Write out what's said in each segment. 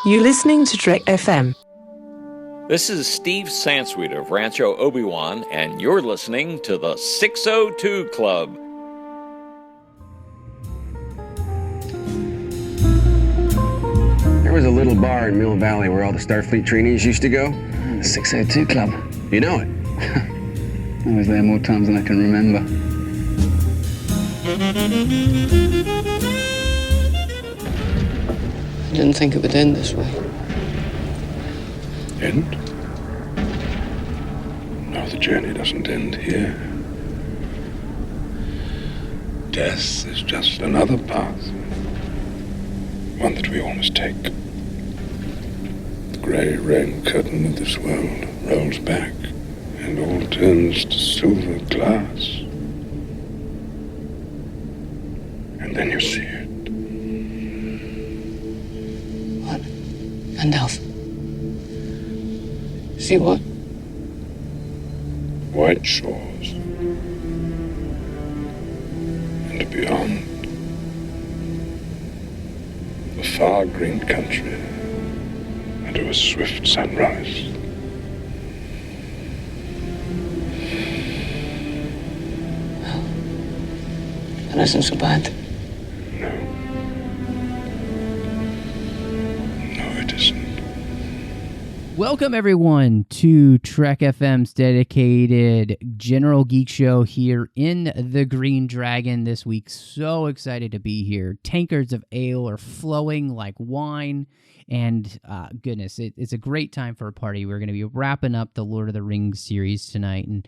You're listening to Trek FM. This is Steve Sansweet of Rancho Obi-Wan, and you're listening to the 602 Club. There was a little bar in Mill Valley where all the Starfleet trainees used to go. The 602 Club. You know it? I was there more times than I can remember. I didn't think it would end this way. End? No, the journey doesn't end here. Death is just another path. One that we all must take. The grey rain curtain of this world rolls back, and all turns to silver glass. And then you see it. What? Gandalf? See what? White shores. And beyond. The far green country. Under a swift sunrise. Well, that isn't so bad. No. No, it isn't. Welcome, everyone, to Trek FM's dedicated General Geek Show here in the Green Dragon this week. So excited to be here. Tankards of ale are flowing like wine, and goodness, it's a great time for a party. We're going to be wrapping up the Lord of the Rings series tonight, and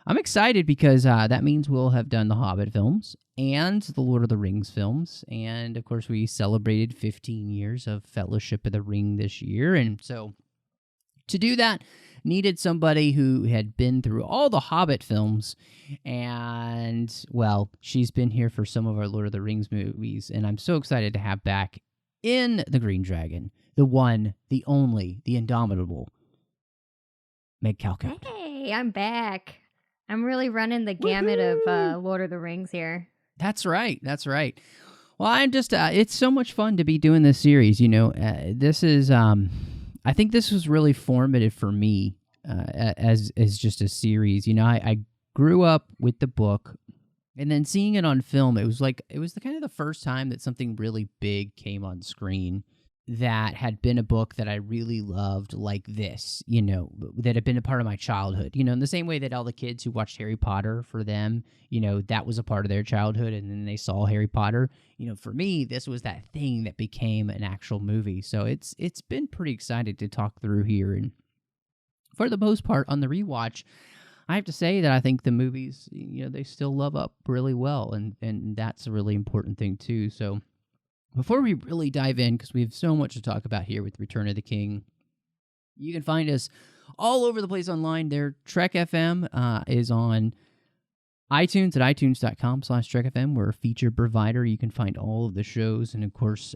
I'm excited because that means we'll have done the Hobbit films and the Lord of the Rings films, and of course we celebrated 15 years of Fellowship of the Ring this year, and so to do that, needed somebody who had been through all the Hobbit films, and, well, she's been here for some of our Lord of the Rings movies, and I'm so excited to have back in the Green Dragon, the one, the only, the indomitable, Meg Calcote. Hey, I'm back. I'm really running the gamut of Lord of the Rings here. That's right, that's right. Well, I'm just, it's so much fun to be doing this series, you know, this is, I think this was really formative for me as just a series. You know, I grew up with the book, and then seeing it on film, it was the kind of the first time that something really big came on screen that had been a book that I really loved like this, you know, that had been a part of my childhood. You know, in the same way that all the kids who watched Harry Potter, for them, you know, that was a part of their childhood, and then they saw Harry Potter. You know, for me, this was that thing that became an actual movie. So it's been pretty excited to talk through here. And for the most part, on the rewatch, I have to say that I think the movies, you know, they still love up really well, and that's a really important thing too. So before we really dive in, because we have so much to talk about here with Return of the King, you can find us all over the place online there. Trek FM is on iTunes at itunes.com/TrekFM. We're a feature provider. You can find all of the shows. And, of course,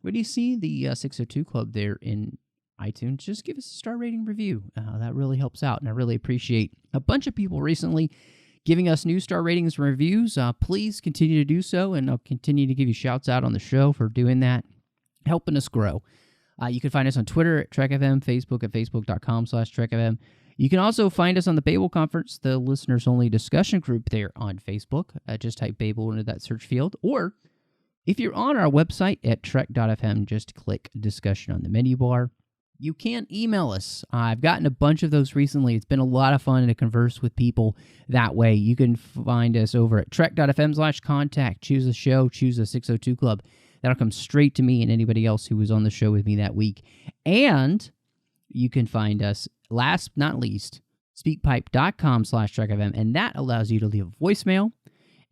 when you see the 602 Club there in iTunes, just give us a star rating review. That really helps out, and I really appreciate a bunch of people recently giving us new star ratings and reviews. Please continue to do so, and I'll continue to give you shouts out on the show for doing that, helping us grow. You can find us on Twitter at TrekFM, Facebook at facebook.com/TrekFM. You can also find us on the Babel Conference, the listeners-only discussion group there on Facebook. Just type Babel into that search field. Or if you're on our website at trek.fm, just click discussion on the menu bar. You can email us. I've gotten a bunch of those recently. It's been a lot of fun to converse with people that way. You can find us over at trek.fm/contact. Choose a show, choose a 602 Club. That'll come straight to me and anybody else who was on the show with me that week. And you can find us, last but not least, speakpipe.com/trekfm, and that allows you to leave a voicemail,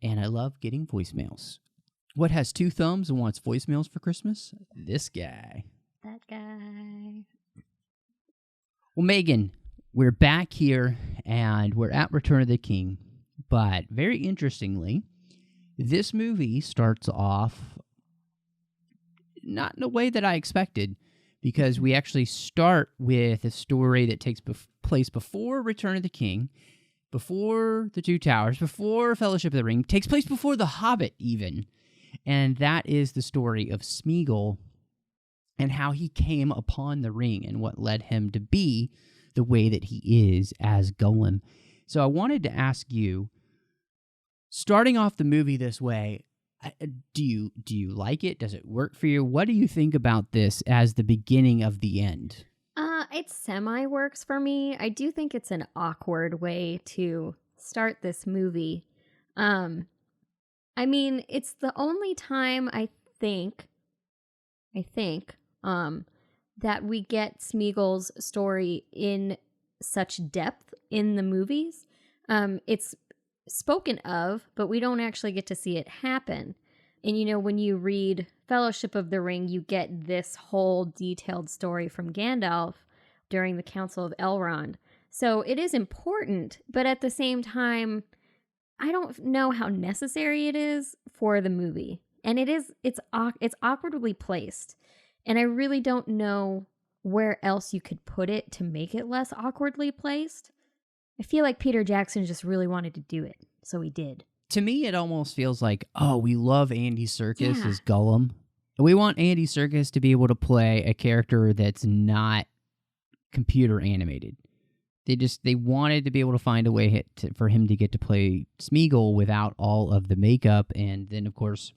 and I love getting voicemails. What has two thumbs and wants voicemails for Christmas? This guy. That guy. Well, Megan, we're back here, and we're at Return of the King, but very interestingly, this movie starts off not in a way that I expected, because we actually start with a story that takes place before Return of the King, before The Two Towers, before Fellowship of the Ring, takes place before The Hobbit even, and that is the story of Smeagol and how he came upon the ring and what led him to be the way that he is as Gollum. So I wanted to ask you, starting off the movie this way, do you like it? Does it work for you? What do you think about this as the beginning of the end? It semi-works for me. I do think it's an awkward way to start this movie. I mean, it's the only time I think that we get Smeagol's story in such depth in the movies. It's spoken of, but we don't actually get to see it happen. And you know, when you read Fellowship of the Ring, you get this whole detailed story from Gandalf during the Council of Elrond. So it is important, but at the same time, I don't know how necessary it is for the movie. And it's awkwardly placed. And I really don't know where else you could put it to make it less awkwardly placed. I feel like Peter Jackson just really wanted to do it, so he did. To me, it almost feels like, oh, we love Andy Serkis as Gollum. We want Andy Serkis to be able to play a character that's not computer animated. They wanted to be able to find a way for him to get to play Smeagol without all of the makeup, and then, of course,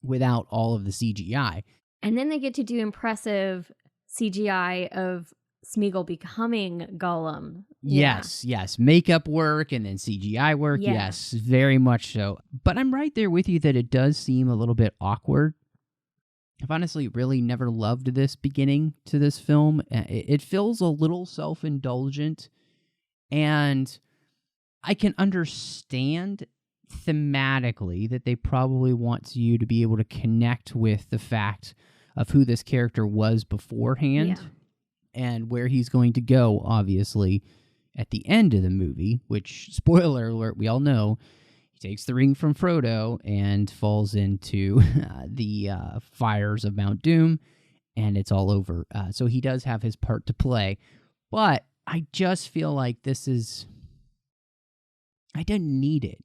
without all of the CGI. And then they get to do impressive CGI of Smeagol becoming Gollum. Yes. Makeup work and then CGI work. Yeah. Yes, very much so. But I'm right there with you that it does seem a little bit awkward. I've honestly really never loved this beginning to this film. It feels a little self-indulgent, and I can understand thematically that they probably want you to be able to connect with the fact of who this character was beforehand and where he's going to go, obviously, at the end of the movie, which, spoiler alert, we all know, he takes the ring from Frodo and falls into the fires of Mount Doom, and it's all over. So he does have his part to play. But I just feel like I didn't need it.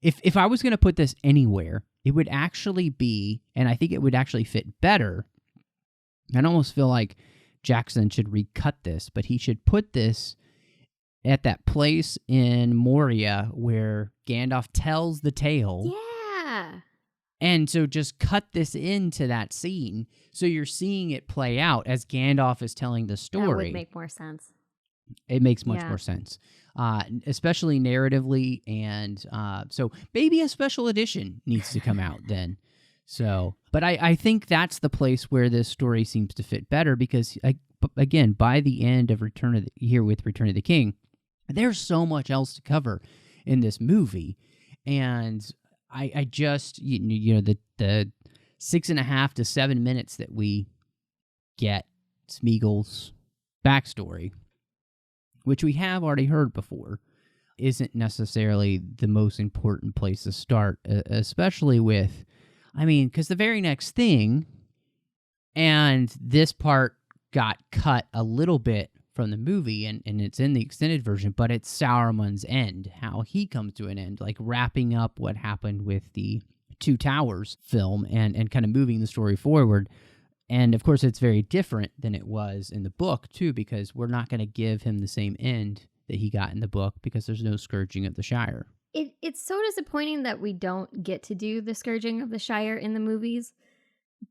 If I was going to put this anywhere, it would actually be, and I think it would actually fit better. I almost feel like Jackson should recut this, but he should put this at that place in Moria where Gandalf tells the tale. Yeah. And so just cut this into that scene so you're seeing it play out as Gandalf is telling the story. That would make more sense. It makes much more sense, especially narratively. And so maybe a special edition needs to come out then. So, but I think that's the place where this story seems to fit better because, again, by the end of Return of the King, there's so much else to cover in this movie. And I just, the 6.5 to 7 minutes that we get Smeagol's backstory, which we have already heard before, isn't necessarily the most important place to start, especially with, because the very next thing, and this part got cut a little bit from the movie, and it's in the extended version, but it's Saruman's end, how he comes to an end, like wrapping up what happened with the Two Towers film and kind of moving the story forward. And, of course, it's very different than it was in the book, too, because we're not going to give him the same end that he got in the book because there's no Scourging of the Shire. It's so disappointing that we don't get to do the Scourging of the Shire in the movies.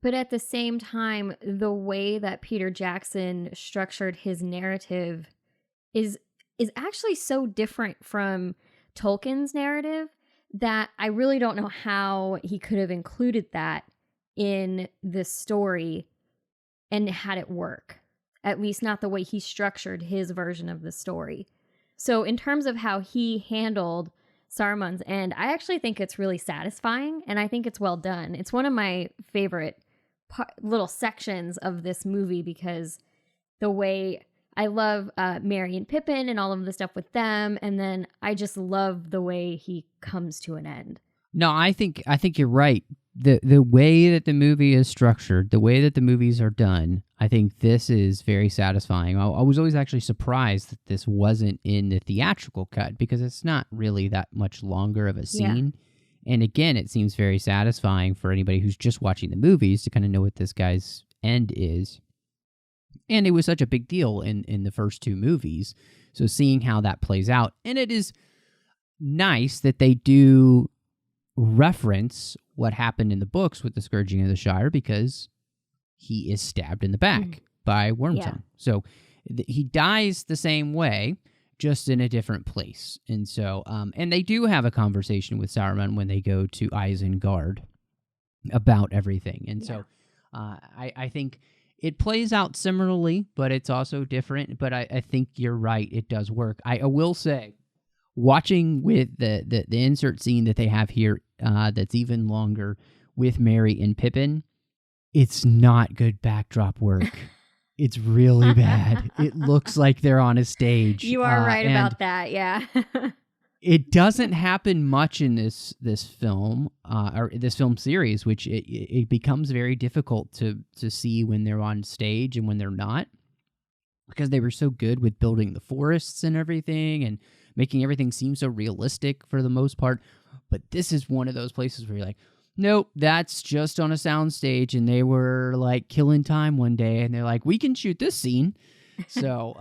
But at the same time, the way that Peter Jackson structured his narrative is actually so different from Tolkien's narrative that I really don't know how he could have included that in this story and had it work. At least not the way he structured his version of the story. So in terms of how he handled Saruman's end, I actually think it's really satisfying, and I think it's well done. It's one of my favorite little sections of this movie because the way I love Merry and Pippin and all of the stuff with them, and then I just love the way he comes to an end. No, I think you're right. The way that the movie is structured, the way that the movies are done, I think this is very satisfying. I was always actually surprised that this wasn't in the theatrical cut because it's not really that much longer of a scene. And again, it seems very satisfying for anybody who's just watching the movies to kind of know what this guy's end is. And it was such a big deal in the first two movies. So seeing how that plays out. And it is nice that they do reference what happened in the books with the Scourging of the Shire, because he is stabbed in the back by Wormtongue. Yeah. So he dies the same way, just in a different place. And so, and they do have a conversation with Saruman when they go to Isengard about everything. And so I think it plays out similarly, but it's also different. But I think you're right. It does work. I will say, watching with the insert scene that they have here that's even longer with Merry and Pippin, it's not good backdrop work. It's really bad. It looks like they're on a stage. You are right about that, yeah. It doesn't happen much in this film or this film series, which it becomes very difficult to see when they're on stage and when they're not, because they were so good with building the forests and everything and making everything seem so realistic for the most part. But this is one of those places where you're like, nope, that's just on a soundstage, and they were like killing time one day, and they're like, we can shoot this scene. So,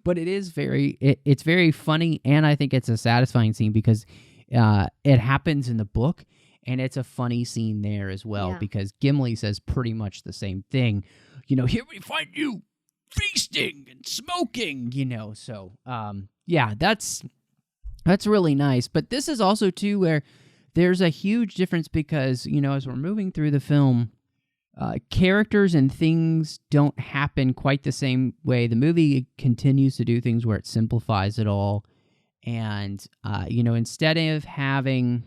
but it is it's very funny, and I think it's a satisfying scene because it happens in the book, and it's a funny scene there as well, because Gimli says pretty much the same thing. Here we find you feasting and smoking, So, yeah, that's really nice. But this is also, too, where there's a huge difference because, as we're moving through the film, characters and things don't happen quite the same way. The movie continues to do things where it simplifies it all. And, instead of having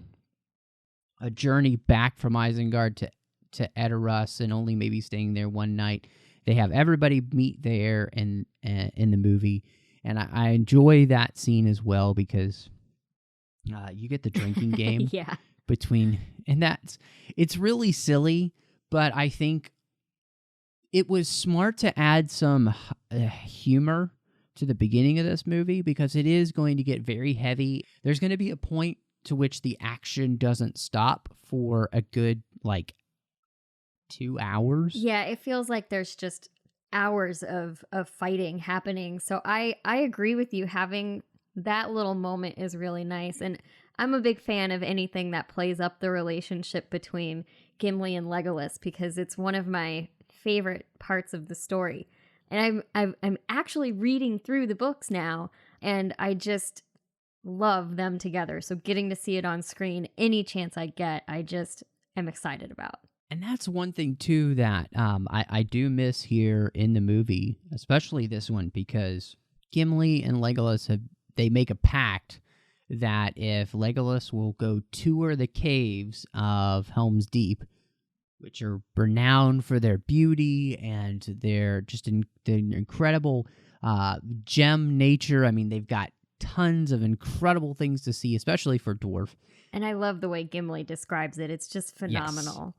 a journey back from Isengard to Edoras and only maybe staying there one night, they have everybody meet there in the movie. And I enjoy that scene as well because you get the drinking game between, and it's really silly, but I think it was smart to add some humor to the beginning of this movie because it is going to get very heavy. There's going to be a point to which the action doesn't stop for a good, 2 hours. Yeah, it feels like there's just hours of fighting happening. So I agree with you. Having that little moment is really nice. And I'm a big fan of anything that plays up the relationship between Gimli and Legolas because it's one of my favorite parts of the story. And I'm actually reading through the books now, and I just love them together. So getting to see it on screen any chance I get, I just am excited about. And that's one thing, too, that I do miss here in the movie, especially this one, because Gimli and Legolas they make a pact that if Legolas will go tour the caves of Helm's Deep, which are renowned for their beauty and their incredible gem nature. I mean, they've got tons of incredible things to see, especially for dwarf. And I love the way Gimli describes it. It's just phenomenal.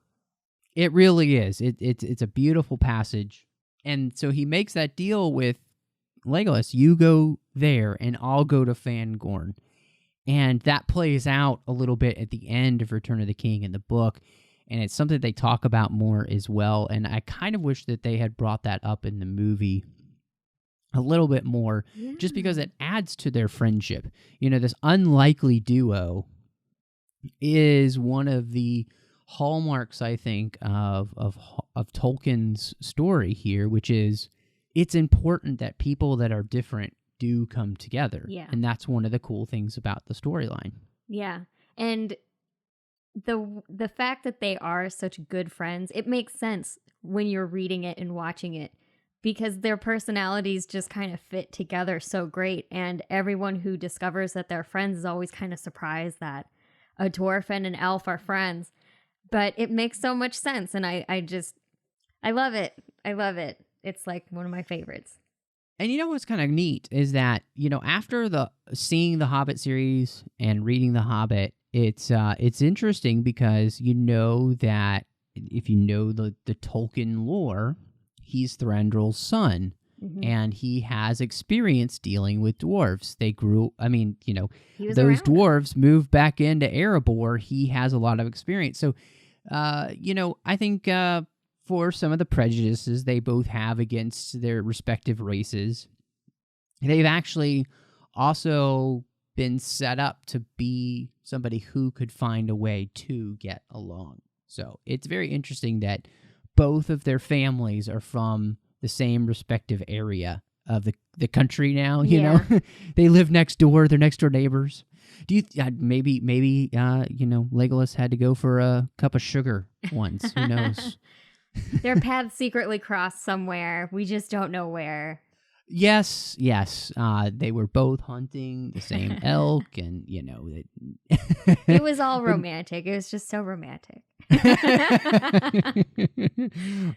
Yes. It really is. It's a beautiful passage. And so he makes that deal with Legolas. You go there, and I'll go to Fangorn. And that plays out a little bit at the end of Return of the King in the book. And it's something they talk about more as well. And I kind of wish that they had brought that up in the movie a little bit more, just because it adds to their friendship. This unlikely duo is one of the hallmarks, I think, of Tolkien's story here, which is it's important that people that are different do come together. Yeah. And that's one of the cool things about the storyline. Yeah. And the fact that they are such good friends, it makes sense when you're reading it and watching it because their personalities just kind of fit together so great. And everyone who discovers that they're friends is always kind of surprised that a dwarf and an elf are friends. But it makes so much sense. And I love it. I love it. It's like one of my favorites. And what's kind of neat is that, after seeing the Hobbit series and reading the Hobbit, it's interesting because that if you know the Tolkien lore, he's Thranduil's son. and he has experience dealing with dwarves. They grew, He was those around. dwarves moved back into Erebor. He has a lot of experience. So, I think for some of the prejudices they both have against their respective races, they've actually also been set up to be somebody who could find a way to get along. So it's very interesting that both of their families are from the same respective area of the country now. You know, they live next door. They're next door neighbors. Do you maybe Legolas had to go for a cup of sugar once? Who knows? Their paths secretly crossed somewhere. We just don't know where. Yes. They were both hunting the same elk, and It was all romantic. It was just so romantic.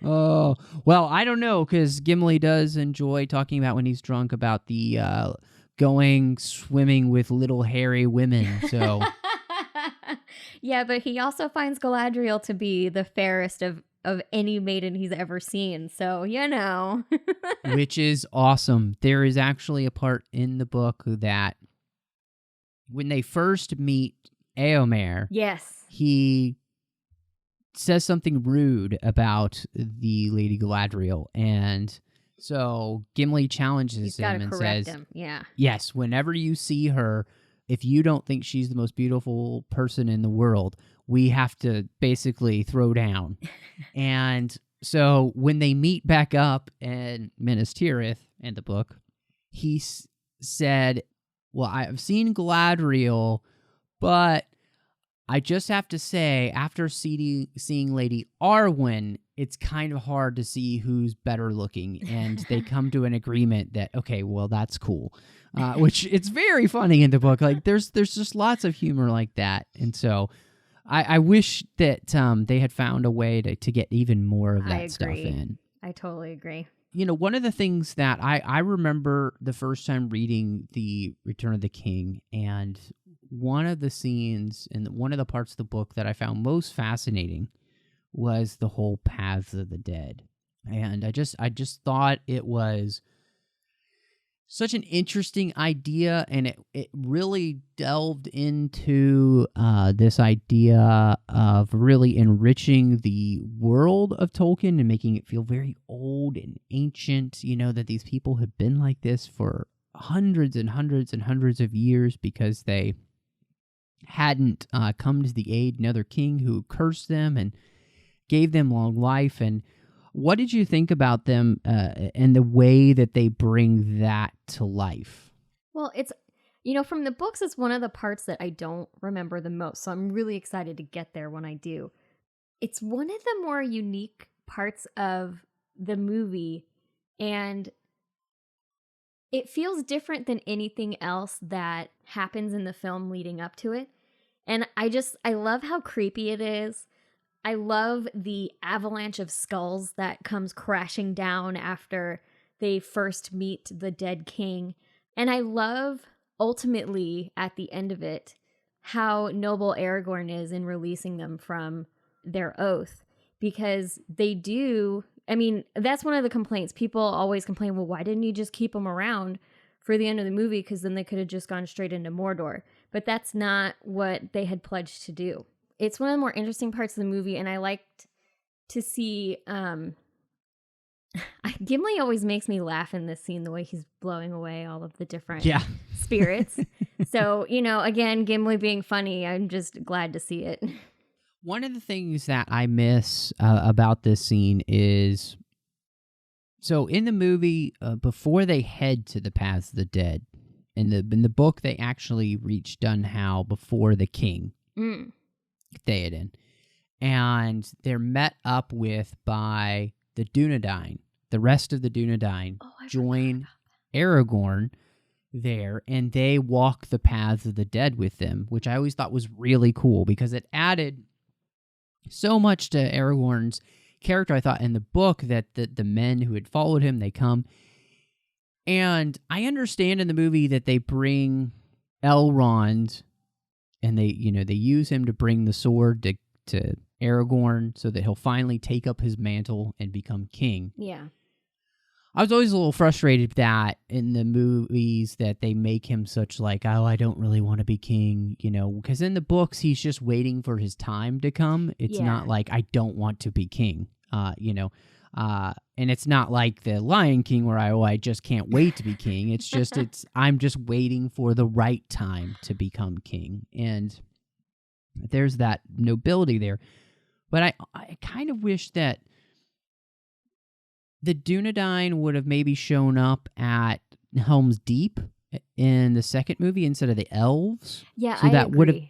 Oh, well, I don't know, because Gimli does enjoy talking about when he's drunk about the going swimming with little hairy women. So yeah, but he also finds Galadriel to be the fairest of any maiden he's ever seen. So, which is awesome. There is actually a part in the book that when they first meet Éomer, yes, he says something rude about the Lady Galadriel, and so Gimli challenges him and says, him. Yeah. yes, whenever you see her, if you don't think she's the most beautiful person in the world, we have to basically throw down. And so when they meet back up in Minas Tirith in the book, he said, well, I've seen Galadriel, but I just have to say, after seeing Lady Arwen, it's kind of hard to see who's better looking. And they come to an agreement that, okay, well, that's cool. Which it's very funny in the book. Like there's just lots of humor like that. And so I wish that they had found a way to get even more of that stuff in. I totally agree. One of the things that I remember the first time reading The Return of the King, and one of the scenes and one of the parts of the book that I found most fascinating was the whole Paths of the Dead. And I just thought it was such an interesting idea, and it really delved into this idea of really enriching the world of Tolkien and making it feel very old and ancient, that these people have been like this for hundreds and hundreds and hundreds of years because they hadn't come to the aid another king who cursed them and gave them long life. And what did you think about them and the way that they bring that to life? Well, it's, from the books, it's one of the parts that I don't remember the most. So I'm really excited to get there when I do. It's one of the more unique parts of the movie, and it feels different than anything else that happens in the film leading up to it. And I love how creepy it is. I love the avalanche of skulls that comes crashing down after they first meet the dead king. And I love, ultimately, at the end of it, how noble Aragorn is in releasing them from their oath. Because they do, that's one of the complaints. People always complain, well, why didn't you just keep them around for the end of the movie? Because then they could have just gone straight into Mordor. But that's not what they had pledged to do. It's one of the more interesting parts of the movie, and I liked to see Gimli always makes me laugh in this scene, the way he's blowing away all of the different spirits. So, again, Gimli being funny, I'm just glad to see it. One of the things that I miss about this scene is, so in the movie, before they head to the Paths of the Dead, in the book, they actually reach Dunhow before the king. Theoden, and they're met up with by the Dunedain. The rest of the Dunedain join Aragorn there, and they walk the Paths of the Dead with them, which I always thought was really cool because it added so much to Aragorn's character. I thought in the book that the men who had followed him, they come, and I understand in the movie that they bring Elrond. And they use him to bring the sword to Aragorn so that he'll finally take up his mantle and become king. Yeah. I was always a little frustrated that in the movies that they make him such like, oh, I don't really want to be king, because in the books he's just waiting for his time to come. It's not like I don't want to be king, and it's not like the Lion King where I just can't wait to be king. It's just I'm just waiting for the right time to become king, and there's that nobility there. But I kind of wish that the Dunedain would have maybe shown up at Helm's Deep in the second movie instead of the elves. Yeah, so that would have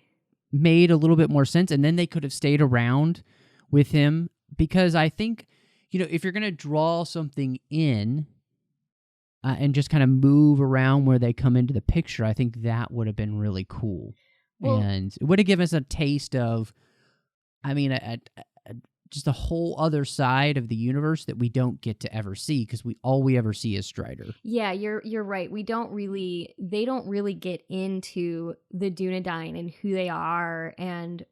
made a little bit more sense, and then they could have stayed around with him, because I think, if you're going to draw something in and just kind of move around where they come into the picture, I think that would have been really cool. Well, and it would have given us a taste of, just a whole other side of the universe that we don't get to ever see, because all we ever see is Strider. Yeah, you're right. They don't really get into the Dunedain and who they are and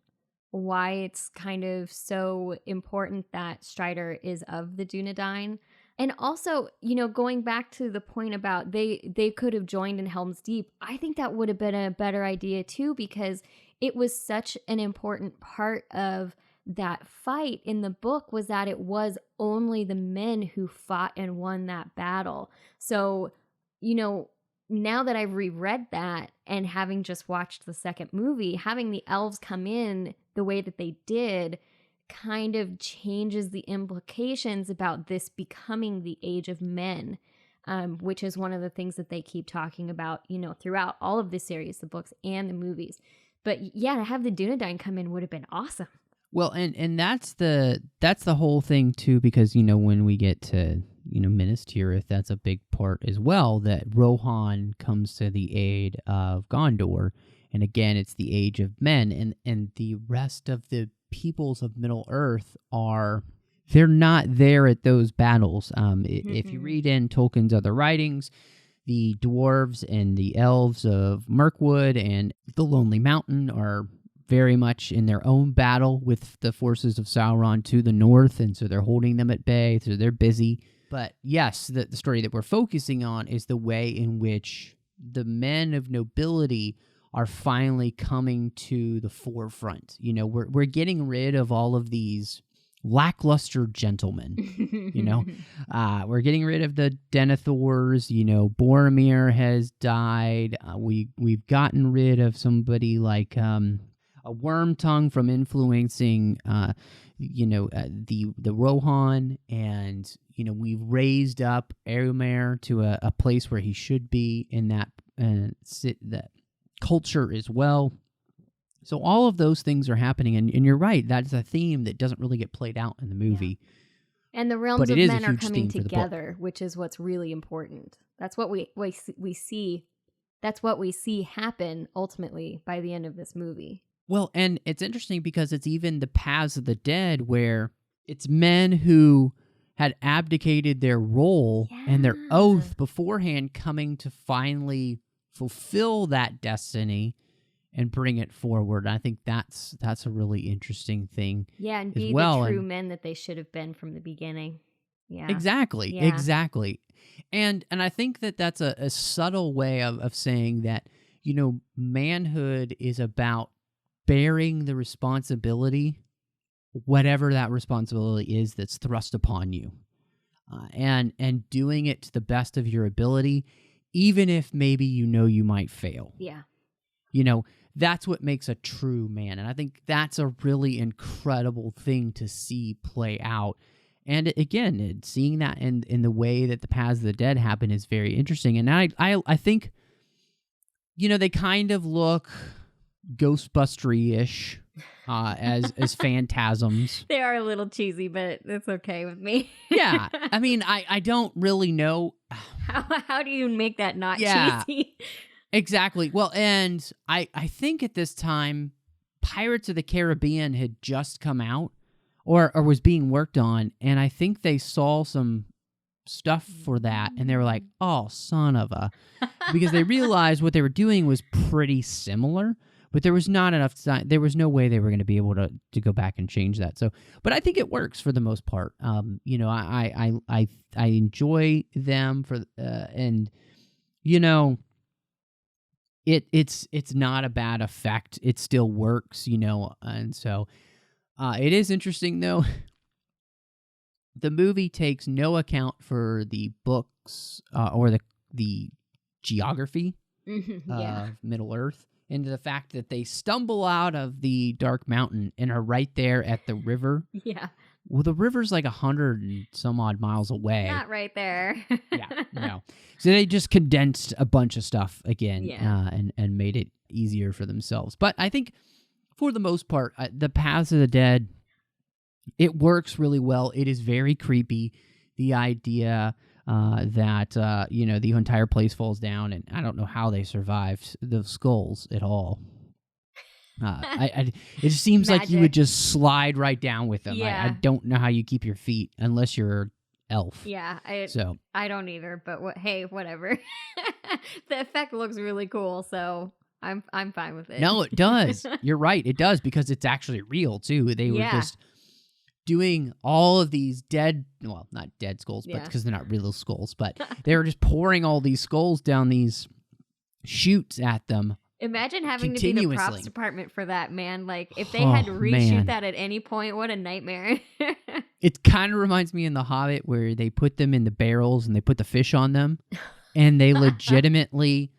why it's kind of so important that Strider is of the Dunedain. And also, going back to the point about they could have joined in Helm's Deep, I think that would have been a better idea too, because it was such an important part of that fight in the book, was that it was only the men who fought and won that battle. So, now that I've reread that and having just watched the second movie, having the elves come in the way that they did kind of changes the implications about this becoming the age of men, which is one of the things that they keep talking about, throughout all of the series, the books and the movies. But yeah, to have the Dunedain come in would have been awesome. Well, and that's the whole thing too, because when we get to Minas Tirith, that's a big part as well, that Rohan comes to the aid of Gondor, and again it's the age of men, and the rest of the peoples of Middle Earth they're not there at those battles. If you read in Tolkien's other writings, the dwarves and the elves of Mirkwood and the Lonely Mountain are very much in their own battle with the forces of Sauron to the north, and so they're holding them at bay, so they're busy. But yes, the story that we're focusing on is the way in which the men of nobility are finally coming to the forefront. We're getting rid of all of these lackluster gentlemen. We're getting rid of the Denethors. Boromir has died. We've gotten rid of somebody like a Wormtongue from influencing, the Rohan, and we've raised up Eomer to a place where he should be in that culture as well. So all of those things are happening, and you're right. That's a theme that doesn't really get played out in the movie. Yeah. And the realms of men are coming together, which is what's really important. That's what we see. That's what we see happen ultimately by the end of this movie. Well, and it's interesting because it's even the Paths of the Dead, where it's men who had abdicated their role and their oath beforehand coming to finally fulfill that destiny and bring it forward. I think that's a really interesting thing. Yeah, and be the true men that they should have been from the beginning. Yeah, exactly. And I think that's a subtle way of saying that, manhood is about bearing the responsibility, whatever that responsibility is that's thrust upon you, and doing it to the best of your ability, even if maybe you might fail. Yeah. That's what makes a true man, and I think that's a really incredible thing to see play out. And again, seeing that in the way that the Paths of the Dead happen is very interesting. And I think, they kind of look Ghostbustery-ish as phantasms. They are a little cheesy, but it's okay with me. Yeah. I don't really know. How do you make that not cheesy? Exactly. Well, and I think at this time, Pirates of the Caribbean had just come out or was being worked on, and I think they saw some stuff for that, and they were like, oh, son of a... because they realized what they were doing was pretty similar, But there was not enough time. There was no way they were going to be able to go back and change that. So, but I think it works for the most part. You know, I enjoy them and you know, it's not a bad effect. It still works, you know, and so it is interesting though. The movie takes no account for the books or the geography of Middle Earth, and the fact that they stumble out of the Dark Mountain and are right there at the river. Yeah. Well, the river's like 100 and some odd miles away. Not right there. Yeah, no. So they just condensed a bunch of stuff again, Yeah. And made it easier for themselves. But I think for the most part, the Paths of the Dead, it works really well. It is very creepy. The idea that, you know, the entire place falls down, and I don't know how they survived the skulls at all. It just seems like you would just slide right down with them. Yeah. I don't know how you keep your feet unless you're an elf. Yeah, So I don't either, but hey, whatever. The effect looks really cool, so I'm fine with it. no, it does. You're right. It does, because it's actually real too. They were just doing all of these not dead skulls, but because they're not real skulls, but they were just pouring all these skulls down these chutes at them. Imagine having to be the props continuously. department for that, man. Like, if they had to reshoot that at any point, what a nightmare. It kind of reminds me in The Hobbit where they put them in the barrels and they put the fish on them, and they legitimately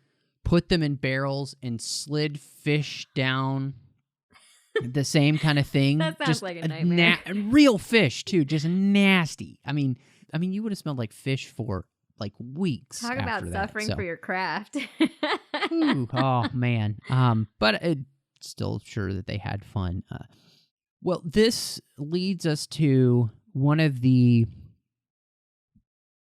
put them in barrels and slid fish down. The same kind of thing. That sounds just like a nightmare. Real fish too, just nasty. I mean, you would have smelled like fish for like weeks. Talk about suffering for your craft. Ooh, oh man. But still sure that they had fun. Well, this leads us to one of the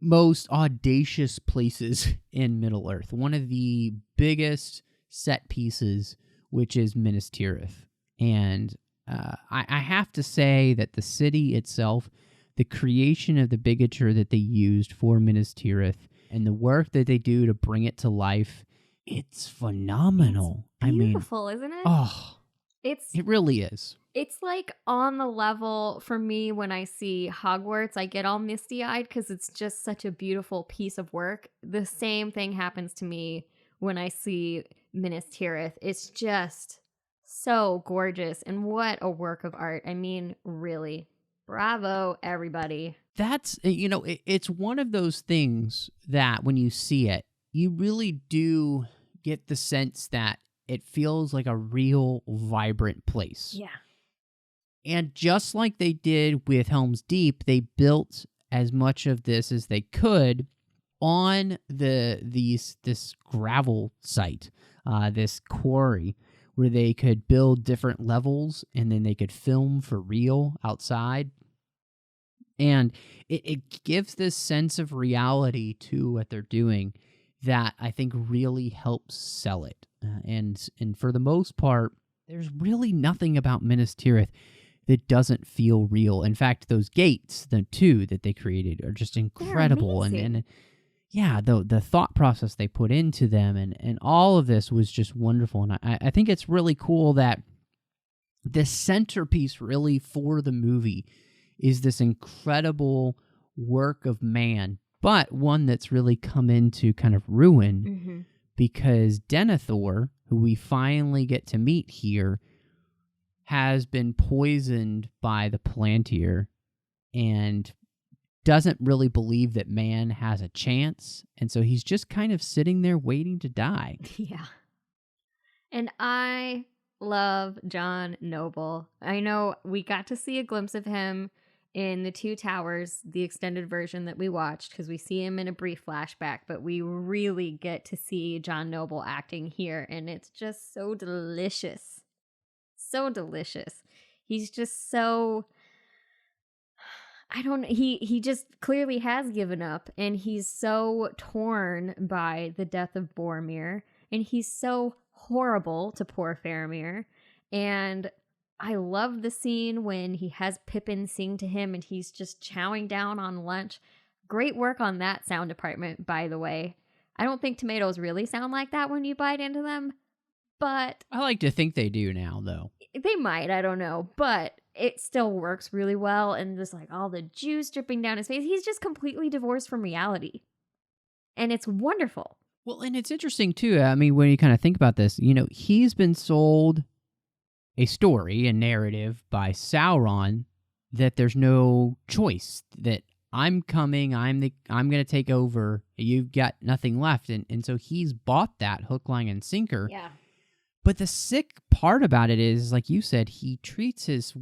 most audacious places in Middle Earth. One of the biggest set pieces, which is Minas Tirith. And I have to say that the city itself, the creation of the bigature that they used for Minas Tirith, and the work that they do to bring it to life, it's phenomenal. It's beautiful, isn't it? Oh, it really is. It's like on the level for me when I see Hogwarts, I get all misty-eyed because it's just such a beautiful piece of work. The same thing happens to me when I see Minas Tirith. It's just so gorgeous, and what a work of art. I mean, really, bravo, everybody. That's, it's one of those things that when you see it, you really do get the sense that it feels like a real vibrant place. Yeah. And just like they did with Helm's Deep, they built as much of this as they could on this gravel site, this quarry, where they could build different levels and then they could film for real outside. And it gives this sense of reality to what they're doing that I think really helps sell it. And for the most part, there's really nothing about Minas Tirith that doesn't feel real. In fact, those gates, the two that they created, are just incredible. And yeah, the thought process they put into them and all of this was just wonderful. And I think it's really cool that the centerpiece really for the movie is this incredible work of man, but one that's really come into kind of ruin because Denethor, who we finally get to meet here, has been poisoned by the Palantir and doesn't really believe that man has a chance. And so he's just kind of sitting there waiting to die. Yeah. And I love John Noble. I know we got to see a glimpse of him in The Two Towers, the extended version that we watched, because we see him in a brief flashback, but we really get to see John Noble acting here, and it's just so delicious. So delicious. He's just so... he just clearly has given up, and he's so torn by the death of Boromir, and he's so horrible to poor Faramir. And I love the scene when he has Pippin sing to him and he's just chowing down on lunch. Great work on that sound department, by the way. I don't think tomatoes really sound like that when you bite into them, But I like to think they do now, though. they might, I don't know. But it still works really well. And just like all the juice dripping down his face, he's just completely divorced from reality. And it's wonderful. Well, and it's interesting, too. I mean, when you kind of think about this, you know, he's been sold a story, a narrative by Sauron that there's no choice, that I'm coming, I'm going to take over, you've got nothing left. And so he's bought that hook, line, and sinker. Yeah. But the sick part about it is, like you said, he treats his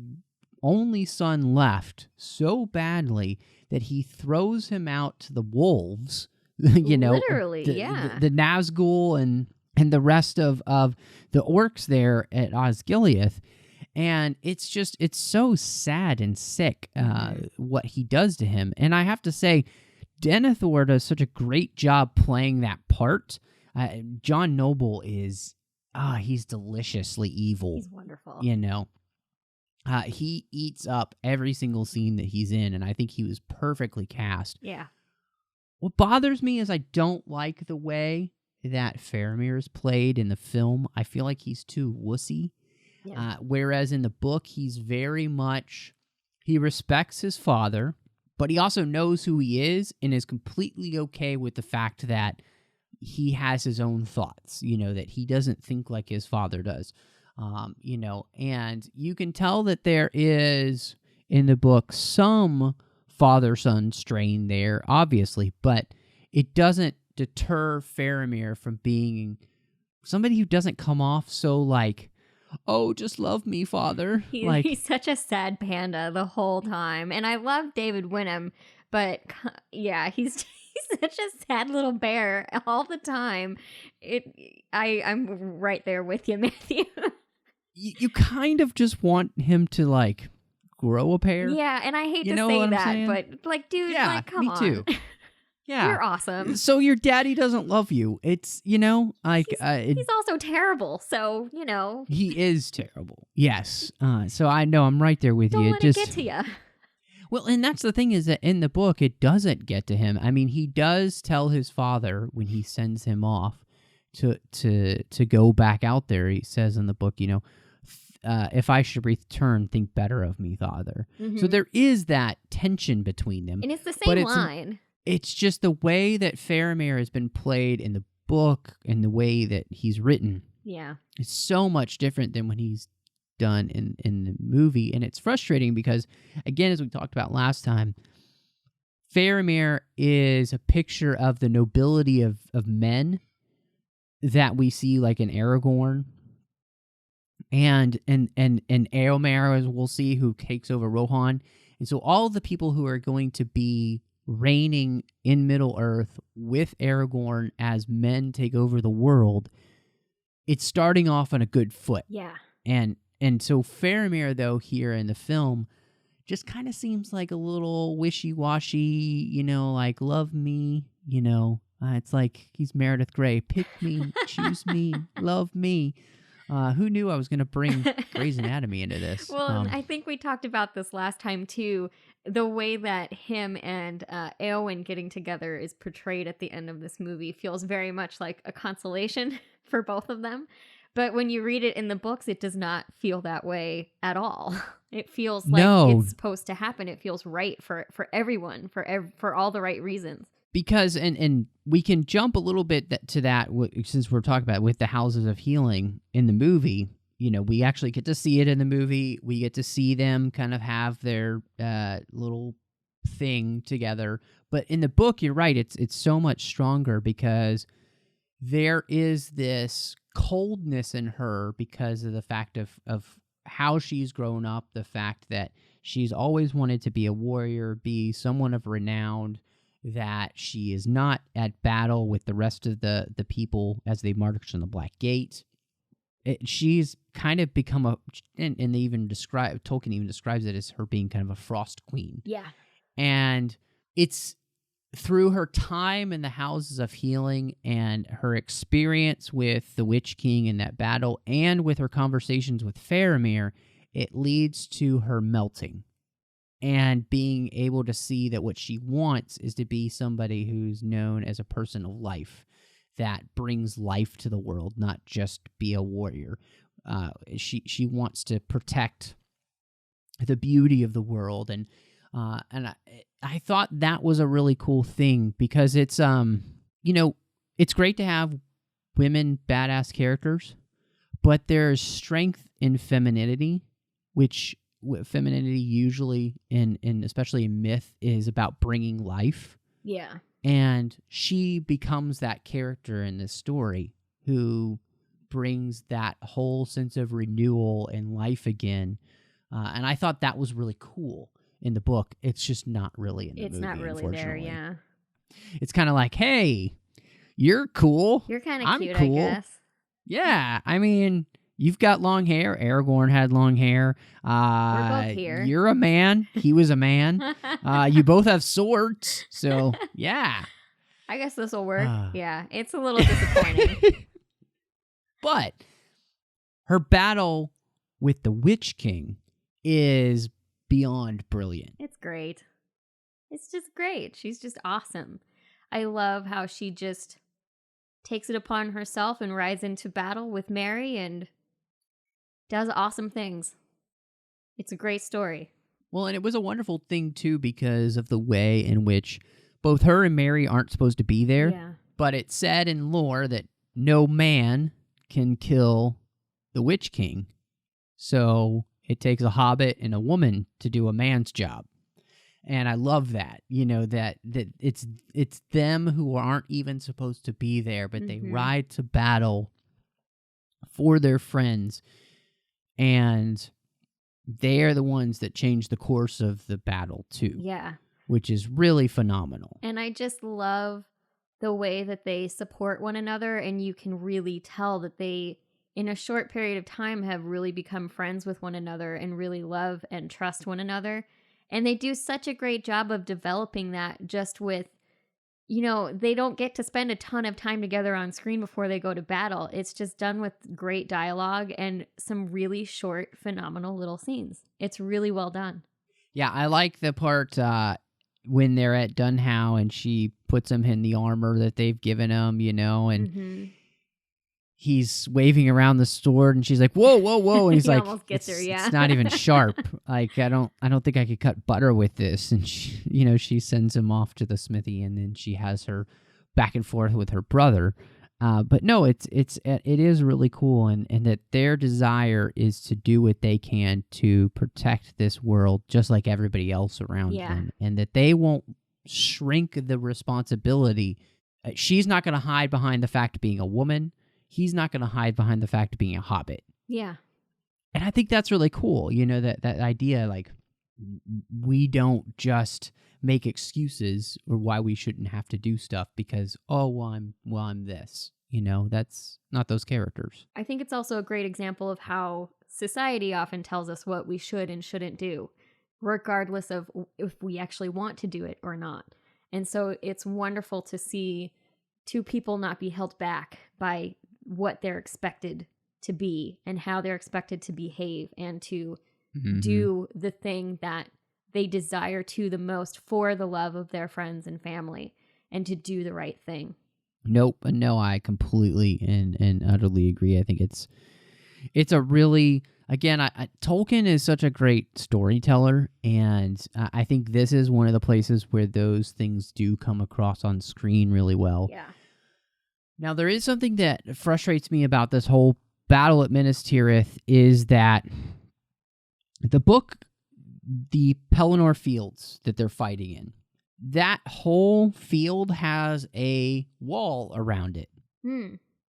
only son left so badly that he throws him out to the wolves, you know. Literally, yeah. The Nazgul and the rest of the orcs there at Osgiliath. And it's so sad and sick what he does to him. And I have to say, Denethor does such a great job playing that part. John Noble is, he's deliciously evil. He's wonderful. You know, he eats up every single scene that he's in, and I think he was perfectly cast. Yeah. What bothers me is I don't like the way that Faramir is played in the film. I feel like he's too wussy. Yeah. Whereas in the book, he's very much, he respects his father, but he also knows who he is and is completely okay with the fact that he has his own thoughts, you know, that he doesn't think like his father does, you know, and you can tell that there is in the book some father-son strain there, obviously, but it doesn't deter Faramir from being somebody who doesn't come off so like, oh, just love me, father. He's such a sad panda the whole time. And I love David Wenham, but yeah, he's such a sad little bear all the time. I'm right there with you, Matthew. You kind of just want him to, like, grow a pair. Yeah, and I hate You to know say what I'm that, saying? but, like, dude, Yeah, like, come me on. too. Yeah. You're awesome. So your daddy doesn't love you. It's, you know, like... He's also terrible, so, you know. He is terrible. Yes. So I know I'm right there with Don't you. let it get to you. Well, and that's the thing is that in the book, it doesn't get to him. I mean, he does tell his father when he sends him off to go back out there. He says in the book, you know, if I should return, think better of me, father. Mm-hmm. So there is that tension between them. And it's the but same line. It's just the way that Faramir has been played in the book and the way that he's written. Yeah. It's so much different than when he's done in the movie. And it's frustrating because, again, as we talked about last time, Faramir is a picture of the nobility of men that we see like in Aragorn. And Éomer, as we'll see, who takes over Rohan. And so all the people who are going to be reigning in Middle-earth with Aragorn as men take over the world, it's starting off on a good foot. Yeah. And so Faramir, though, here in the film, just kind of seems like a little wishy-washy, you know, like, love me, you know. It's like he's Meredith Grey. Pick me, choose me, love me. Who knew I was going to bring Grey's Anatomy into this? Well, I think we talked about this last time, too. The way that him and Éowyn getting together is portrayed at the end of this movie feels very much like a consolation for both of them. But when you read it in the books, it does not feel that way at all. It feels like it's supposed to happen. It feels right for everyone, for all the right reasons. Because, and we can jump a little bit to that, since we're talking about with the Houses of Healing in the movie. You know, we actually get to see it in the movie. We get to see them kind of have their little thing together. But in the book, you're right, it's so much stronger because there is this coldness in her because of the fact of how she's grown up, the fact that she's always wanted to be a warrior, be someone of renown, that she is not at battle with the rest of the people as they march on the Black Gate. She's kind of become and they even Tolkien even describes it as her being kind of a frost queen. Yeah. And it's through her time in the Houses of Healing and her experience with the Witch King in that battle and with her conversations with Faramir, it leads to her melting and being able to see that what she wants is to be somebody who's known as a person of life, that brings life to the world, not just be a warrior. She wants to protect the beauty of the world, and I thought that was a really cool thing because it's it's great to have women badass characters, but there's strength in femininity, which femininity usually in especially in myth is about bringing life. Yeah. And she becomes that character in this story who brings that whole sense of renewal and life again. And I thought that was really cool in the book. It's just not really in the movie. It's not really there, yeah. It's kind of like, hey, you're cool. You're kind I'm of cute, cool. I guess. Yeah, I mean, you've got long hair. Aragorn had long hair. We're both here. You're a man. He was a man. You both have swords. So, yeah. I guess this will work. Yeah, it's a little disappointing. But her battle with the Witch King is beyond brilliant. It's great. It's just great. She's just awesome. I love how she just takes it upon herself and rides into battle with Merry and does awesome things. It's a great story. Well, and it was a wonderful thing, too, because of the way in which both her and Merry aren't supposed to be there. Yeah. But it's said in lore that no man can kill the Witch King. So it takes a hobbit and a woman to do a man's job. And I love that, that it's them who aren't even supposed to be there, but they ride to battle for their friends, and they're the ones that change the course of the battle too. Yeah. Which is really phenomenal. And I just love the way that they support one another, and you can really tell that they, in a short period of time, have really become friends with one another and really love and trust one another. And they do such a great job of developing that just with, they don't get to spend a ton of time together on screen before they go to battle. It's just done with great dialogue and some really short, phenomenal little scenes. It's really well done. Yeah, I like the part when they're at Dunhow and she puts him in the armor that they've given him, and he's waving around the sword, and she's like, "Whoa, whoa, whoa!" And he's He like, almost gets her, yeah. It's not even sharp. Like, I don't think I could cut butter with this." And she sends him off to the smithy, and then she has her back and forth with her brother. But no, it is really cool, and that their desire is to do what they can to protect this world, just like everybody else around them, and that they won't shrink the responsibility. She's not going to hide behind the fact of being a woman. He's not going to hide behind the fact of being a hobbit. Yeah. And I think that's really cool, that idea, like, we don't just make excuses or why we shouldn't have to do stuff because, I'm this. That's not those characters. I think it's also a great example of how society often tells us what we should and shouldn't do, regardless of if we actually want to do it or not. And so it's wonderful to see two people not be held back by what they're expected to be and how they're expected to behave and to do the thing that they desire to the most for the love of their friends and family, and to do the right thing. No, I completely and utterly agree. I think it's a really, again, Tolkien is such a great storyteller, and I think this is one of the places where those things do come across on screen really well. Yeah. Now, there is something that frustrates me about this whole battle at Minas Tirith is that the book, the Pelennor Fields that they're fighting in, that whole field has a wall around it.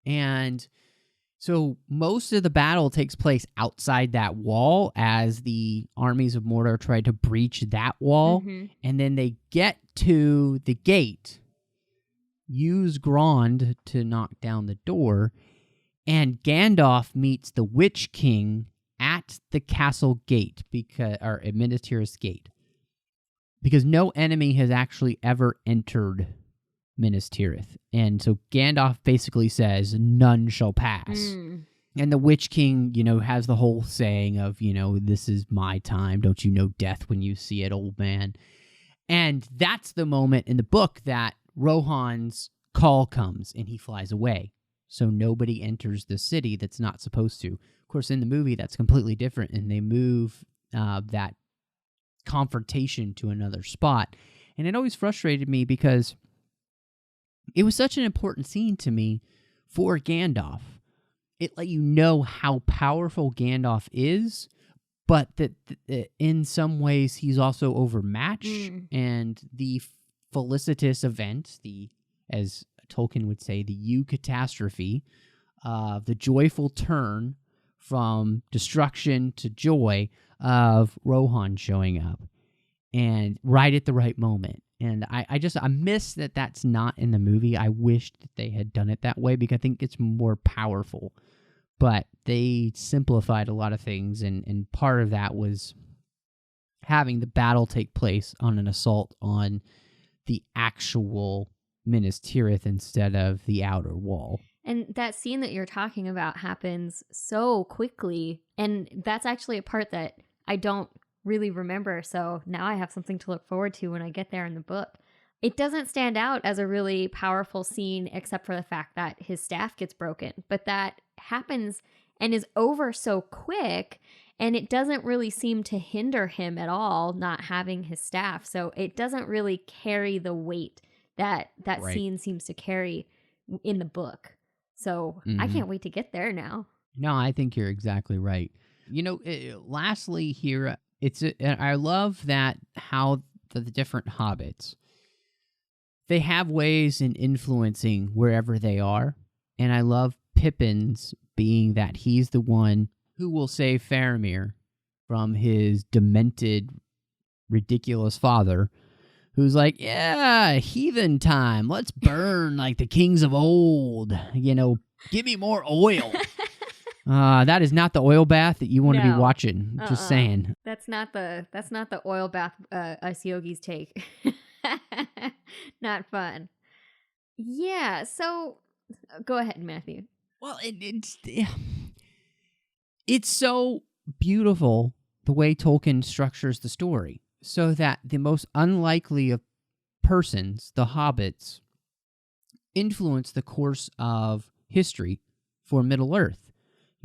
And so most of the battle takes place outside that wall as the armies of Mordor try to breach that wall. And then they get to the gate, use Grond to knock down the door, and Gandalf meets the Witch King at the castle gate, or at Minas Tirith's gate, because no enemy has actually ever entered Minas Tirith. And so Gandalf basically says, "None shall pass." And the Witch King, has the whole saying of, "This is my time. Don't you know death when you see it, old man?" And that's the moment in the book that Rohan's call comes and he flies away. So nobody enters the city that's not supposed to. Of course, in the movie, that's completely different, and they move that confrontation to another spot. And it always frustrated me because it was such an important scene to me for Gandalf. It let you know how powerful Gandalf is, but that in some ways he's also overmatched. And the felicitous event, as Tolkien would say, the eucatastrophe, the joyful turn from destruction to joy of Rohan showing up, and right at the right moment. And I miss that that's not in the movie. I wish that they had done it that way because I think it's more powerful. But they simplified a lot of things, and part of that was having the battle take place on an assault on the actual Minas Tirith instead of the outer wall. And that scene that you're talking about happens so quickly, and that's actually a part that I don't really remember, so now I have something to look forward to when I get there in the book. It doesn't stand out as a really powerful scene except for the fact that his staff gets broken, but that happens and is over so quick, and it doesn't really seem to hinder him at all not having his staff, so it doesn't really carry the weight that Right. scene seems to carry in the book. So I can't wait to get there now. No, I think you're exactly right. Lastly here, I love that how the different hobbits, they have ways in influencing wherever they are. And I love Pippin's being that he's the one who will save Faramir from his demented, ridiculous father, who's like, yeah, heathen time. Let's burn like the kings of old. Give me more oil. That is not the oil bath that you want to be watching. Just saying. That's not the oil bath us yogis take. Not fun. Yeah, so go ahead, Matthew. Well, it's so beautiful the way Tolkien structures the story, so that the most unlikely of persons, the hobbits, influence the course of history for Middle-earth.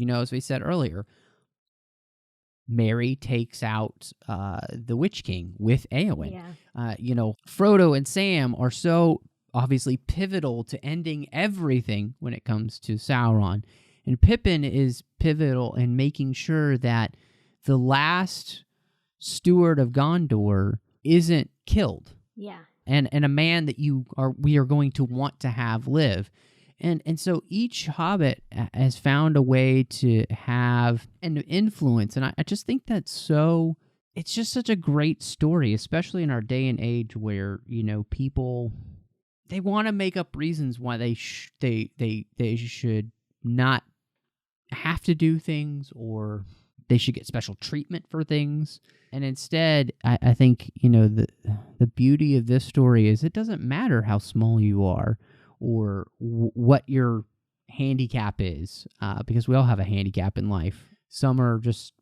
As we said earlier, Merry takes out the Witch King with Éowyn. Yeah. Frodo and Sam are so obviously pivotal to ending everything when it comes to Sauron. And Pippin is pivotal in making sure that the last steward of Gondor isn't killed. Yeah. And a man that we are going to want to have live. And so each hobbit has found a way to have an influence. And I just think that's it's just such a great story, especially in our day and age where, people, they want to make up reasons why they should not have to do things, or they should get special treatment for things. And instead, I think, the beauty of this story is it doesn't matter how small you are or what your handicap is, because we all have a handicap in life. Some are just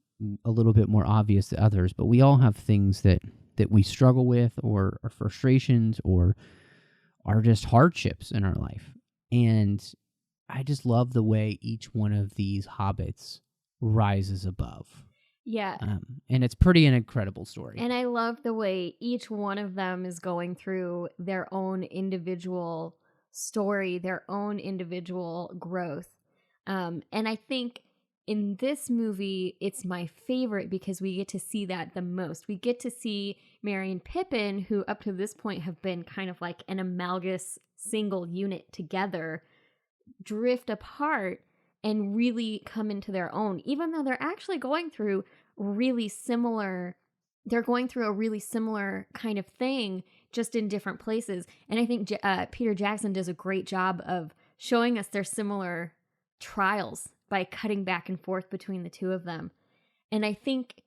a little bit more obvious than others, but we all have things that we struggle with, or are frustrations, or are just hardships in our life. And I just love the way each one of these hobbits rises above. Yeah. And it's an incredible story. And I love the way each one of them is going through their own individual story, their own individual growth. And I think in this movie, it's my favorite because we get to see that the most. We get to see Merry and Pippin, who up to this point have been kind of like an amalgamous single unit together, drift apart and really come into their own, even though they're actually going through a really similar kind of thing, just in different places. And I think Peter Jackson does a great job of showing us their similar trials by cutting back and forth between the two of them. And I think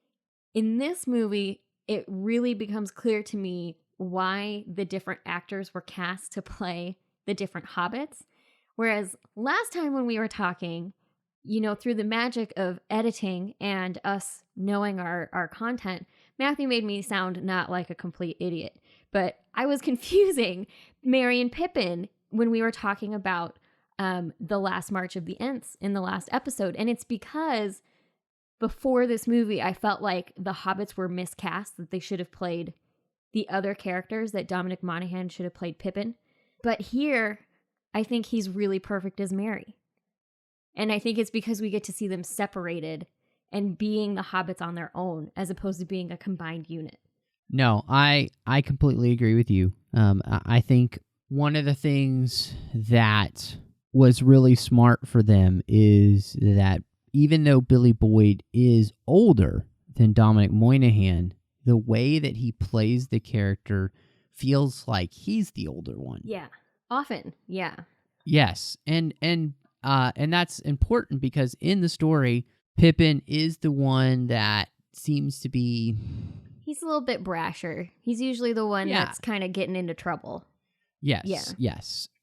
in this movie, it really becomes clear to me why the different actors were cast to play the different hobbits. Whereas last time when we were talking, through the magic of editing and us knowing our content, Matthew made me sound not like a complete idiot, but I was confusing Merry and Pippin when we were talking about the last March of the Ents in the last episode. And it's because before this movie, I felt like the Hobbits were miscast, that they should have played the other characters, that Dominic Monaghan should have played Pippin. But here, I think he's really perfect as Merry. And I think it's because we get to see them separated and being the Hobbits on their own, as opposed to being a combined unit. No, I completely agree with you. I think one of the things that was really smart for them is that even though Billy Boyd is older than Dominic Monaghan, the way that he plays the character feels like he's the older one. Yeah, often, yeah. Yes, and that's important because in the story, Pippin is the one that seems to be... He's a little bit brasher. He's usually the one that's kind of getting into trouble. Yes.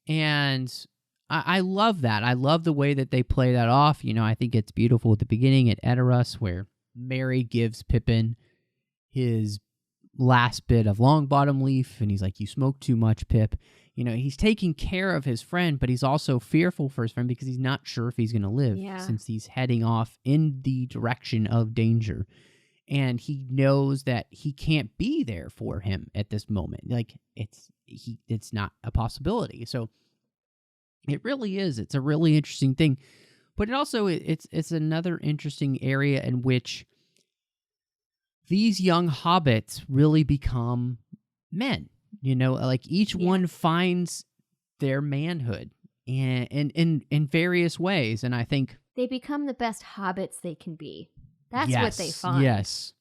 And I love that. I love the way that they play that off. I think it's beautiful at the beginning at Edoras, where Merry gives Pippin his last bit of Longbottom leaf, and he's like, "You smoke too much, Pip." He's taking care of his friend, but he's also fearful for his friend because he's not sure if he's going to live since he's heading off in the direction of danger. And he knows that he can't be there for him at this moment. Like, it's not a possibility. So it really is. It's a really interesting thing. But it also, it's another interesting area in which these young hobbits really become men. Like each one finds their manhood and in various ways. And I think they become the best hobbits they can be. That's what they find. Yes.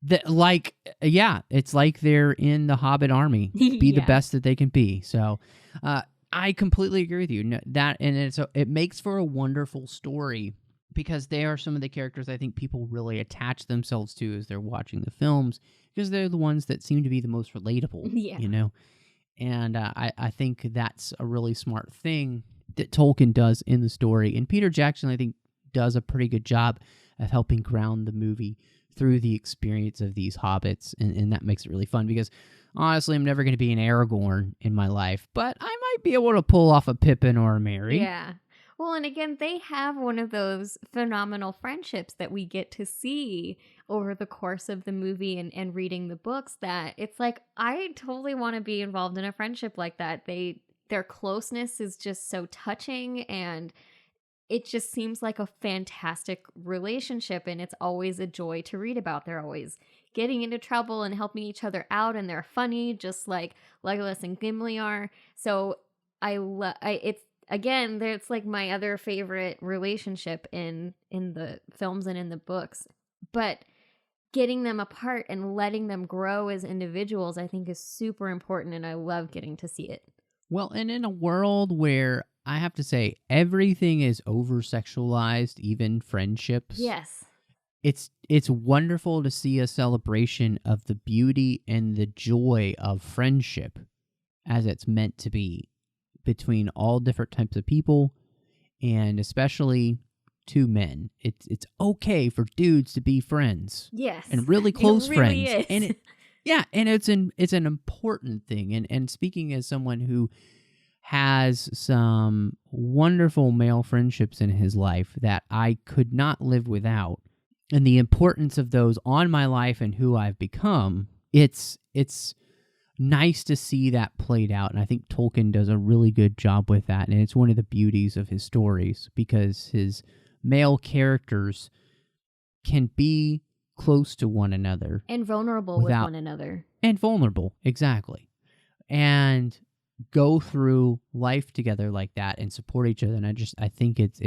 It's like they're in the Hobbit army. Be the best that they can be. So I completely agree with you. It makes for a wonderful story because they are some of the characters I think people really attach themselves to as they're watching the films because they're the ones that seem to be the most relatable, And I think that's a really smart thing that Tolkien does in the story. And Peter Jackson, I think, does a pretty good job of helping ground the movie through the experience of these hobbits, and that makes it really fun because, honestly, I'm never going to be an Aragorn in my life, but I might be able to pull off a Pippin or a Merry. Yeah. Well, and again, they have one of those phenomenal friendships that we get to see over the course of the movie and reading the books that it's like, I totally want to be involved in a friendship like that. Their closeness is just so touching, and it just seems like a fantastic relationship, and it's always a joy to read about. They're always getting into trouble and helping each other out, and they're funny, just like Legolas and Gimli are. So it's like my other favorite relationship in the films and in the books. But getting them apart and letting them grow as individuals, I think, is super important, and I love getting to see it. Well, and in a world where I have to say everything is over-sexualized, even friendships. Yes. It's wonderful to see a celebration of the beauty and the joy of friendship as it's meant to be between all different types of people, and especially two men. It's okay for dudes to be friends. Yes. And really close it really friends. Is. And it's an important thing. And speaking as someone who has some wonderful male friendships in his life that I could not live without, and the importance of those on my life and who I've become, it's nice to see that played out. And I think Tolkien does a really good job with that. And it's one of the beauties of his stories because his male characters can be close to one another. And vulnerable with one another. And vulnerable, exactly. And go through life together like that and support each other. And I think it's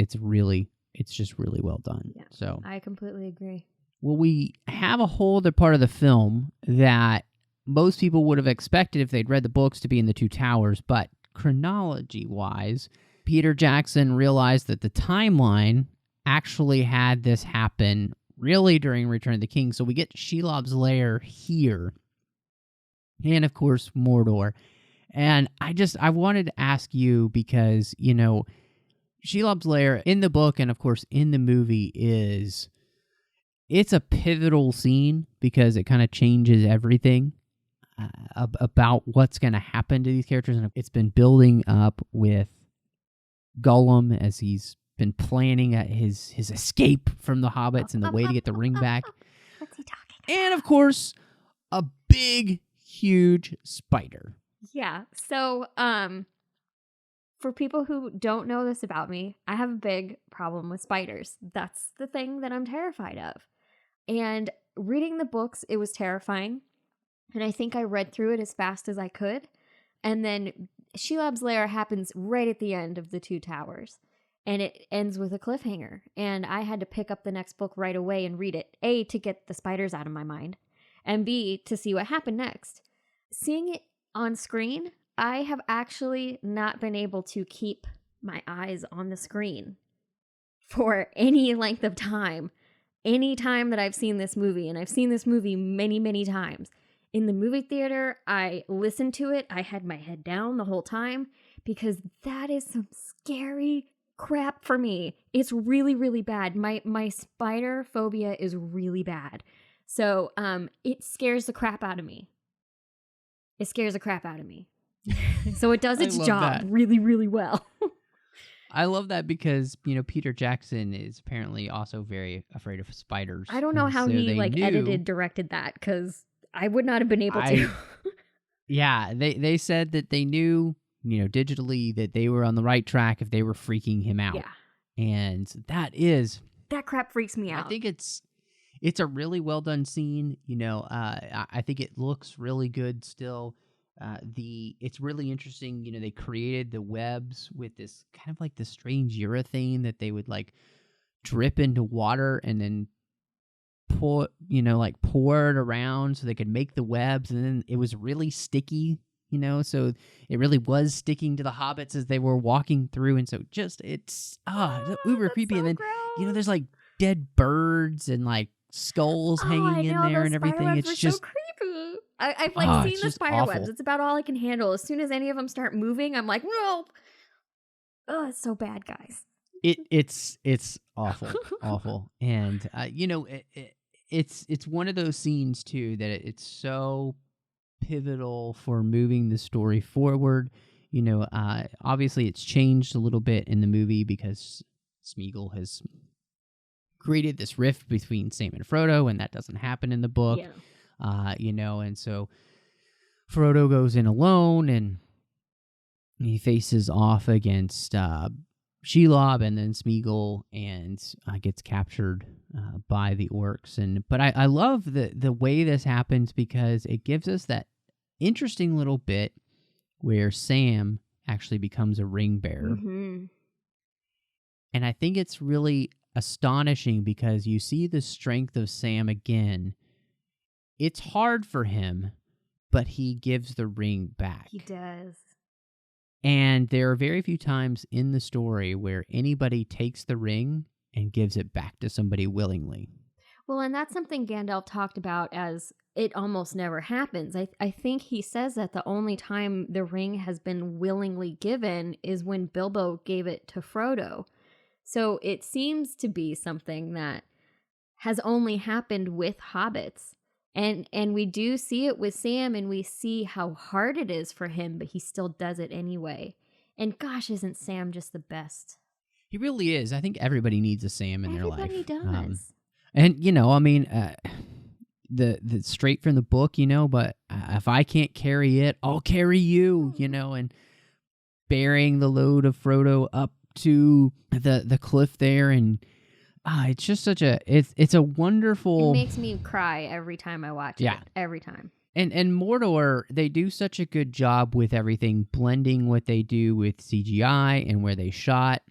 just really well done. Yeah, so I completely agree. Well, we have a whole other part of the film that most people would have expected if they'd read the books to be in the Two Towers, but chronology-wise, Peter Jackson realized that the timeline actually had this happen really during Return of the King. So we get Shelob's lair here, and of course Mordor. And I wanted to ask you because, Shelob's lair in the book and of course in the movie it's a pivotal scene because it kind of changes everything. about what's going to happen to these characters, and it's been building up with Gollum as he's been planning his escape from the Hobbits and the way to get the ring back. What's he talking about? And of course, a big, huge spider. Yeah. So, for people who don't know this about me, I have a big problem with spiders. That's the thing that I'm terrified of. And reading the books, it was terrifying. And I think I read through it as fast as I could. And then Shelob's lair happens right at the end of the Two Towers. And it ends with a cliffhanger. And I had to pick up the next book right away and read it. A, to get the spiders out of my mind. And B, to see what happened next. Seeing it on screen, I have actually not been able to keep my eyes on the screen for any length of time. Any time that I've seen this movie, and I've seen this movie many, many times. In the movie theater, I listened to it. I had my head down the whole time because that is some scary crap for me. It's really, really bad. My spider phobia is really bad. So it scares the crap out of me. It scares the crap out of me. So it does its job really, really well. I love that because, Peter Jackson is apparently also very afraid of spiders. I don't know how he edited, directed that, because I would not have been able to. Yeah, they said that they knew, digitally that they were on the right track if they were freaking him out. Yeah. And that crap freaks me out. I think it's a really well done scene. I think it looks really good still. It's really interesting. They created the webs with this kind of like this strange urethane that they would like drip into water and then pour it around so they could make the webs, and then it was really sticky, so it really was sticking to the hobbits as they were walking through, and so it's uber creepy. So and then gross. There's like dead birds and like skulls hanging in there and everything. It's just so creepy. I've seen the spider awful. webs. It's about all I can handle. As soon as any of them start moving, I'm like, no. Oh, it's so bad, guys. It's awful, awful, and it's one of those scenes too that it's so pivotal for moving the story forward. Obviously it's changed a little bit in the movie because Smeagol has created this rift between Sam and Frodo, and that doesn't happen in the book. Yeah. And so Frodo goes in alone and he faces off against Shelob and then Smeagol, and gets captured by the orcs. But I love the way this happens because it gives us that interesting little bit where Sam actually becomes a ring bearer. Mm-hmm. And I think it's really astonishing because you see the strength of Sam again. It's hard for him, but he gives the ring back. He does. And there are very few times in the story where anybody takes the ring and gives it back to somebody willingly. Well, and that's something Gandalf talked about as it almost never happens. I think he says that the only time the ring has been willingly given is when Bilbo gave it to Frodo. So it seems to be something that has only happened with hobbits. And we do see it with Sam, and we see how hard it is for him, but he still does it anyway. And gosh, isn't Sam just the best? He really is. I think everybody needs a Sam in their life. Everybody does. And, the straight from the book, but if I can't carry it, I'll carry you, and bearing the load of Frodo up to the cliff there, and it's just such it's a wonderful. It makes me cry every time I watch it. Every time. And Mordor, they do such a good job with everything, blending what they do with CGI and where they shot,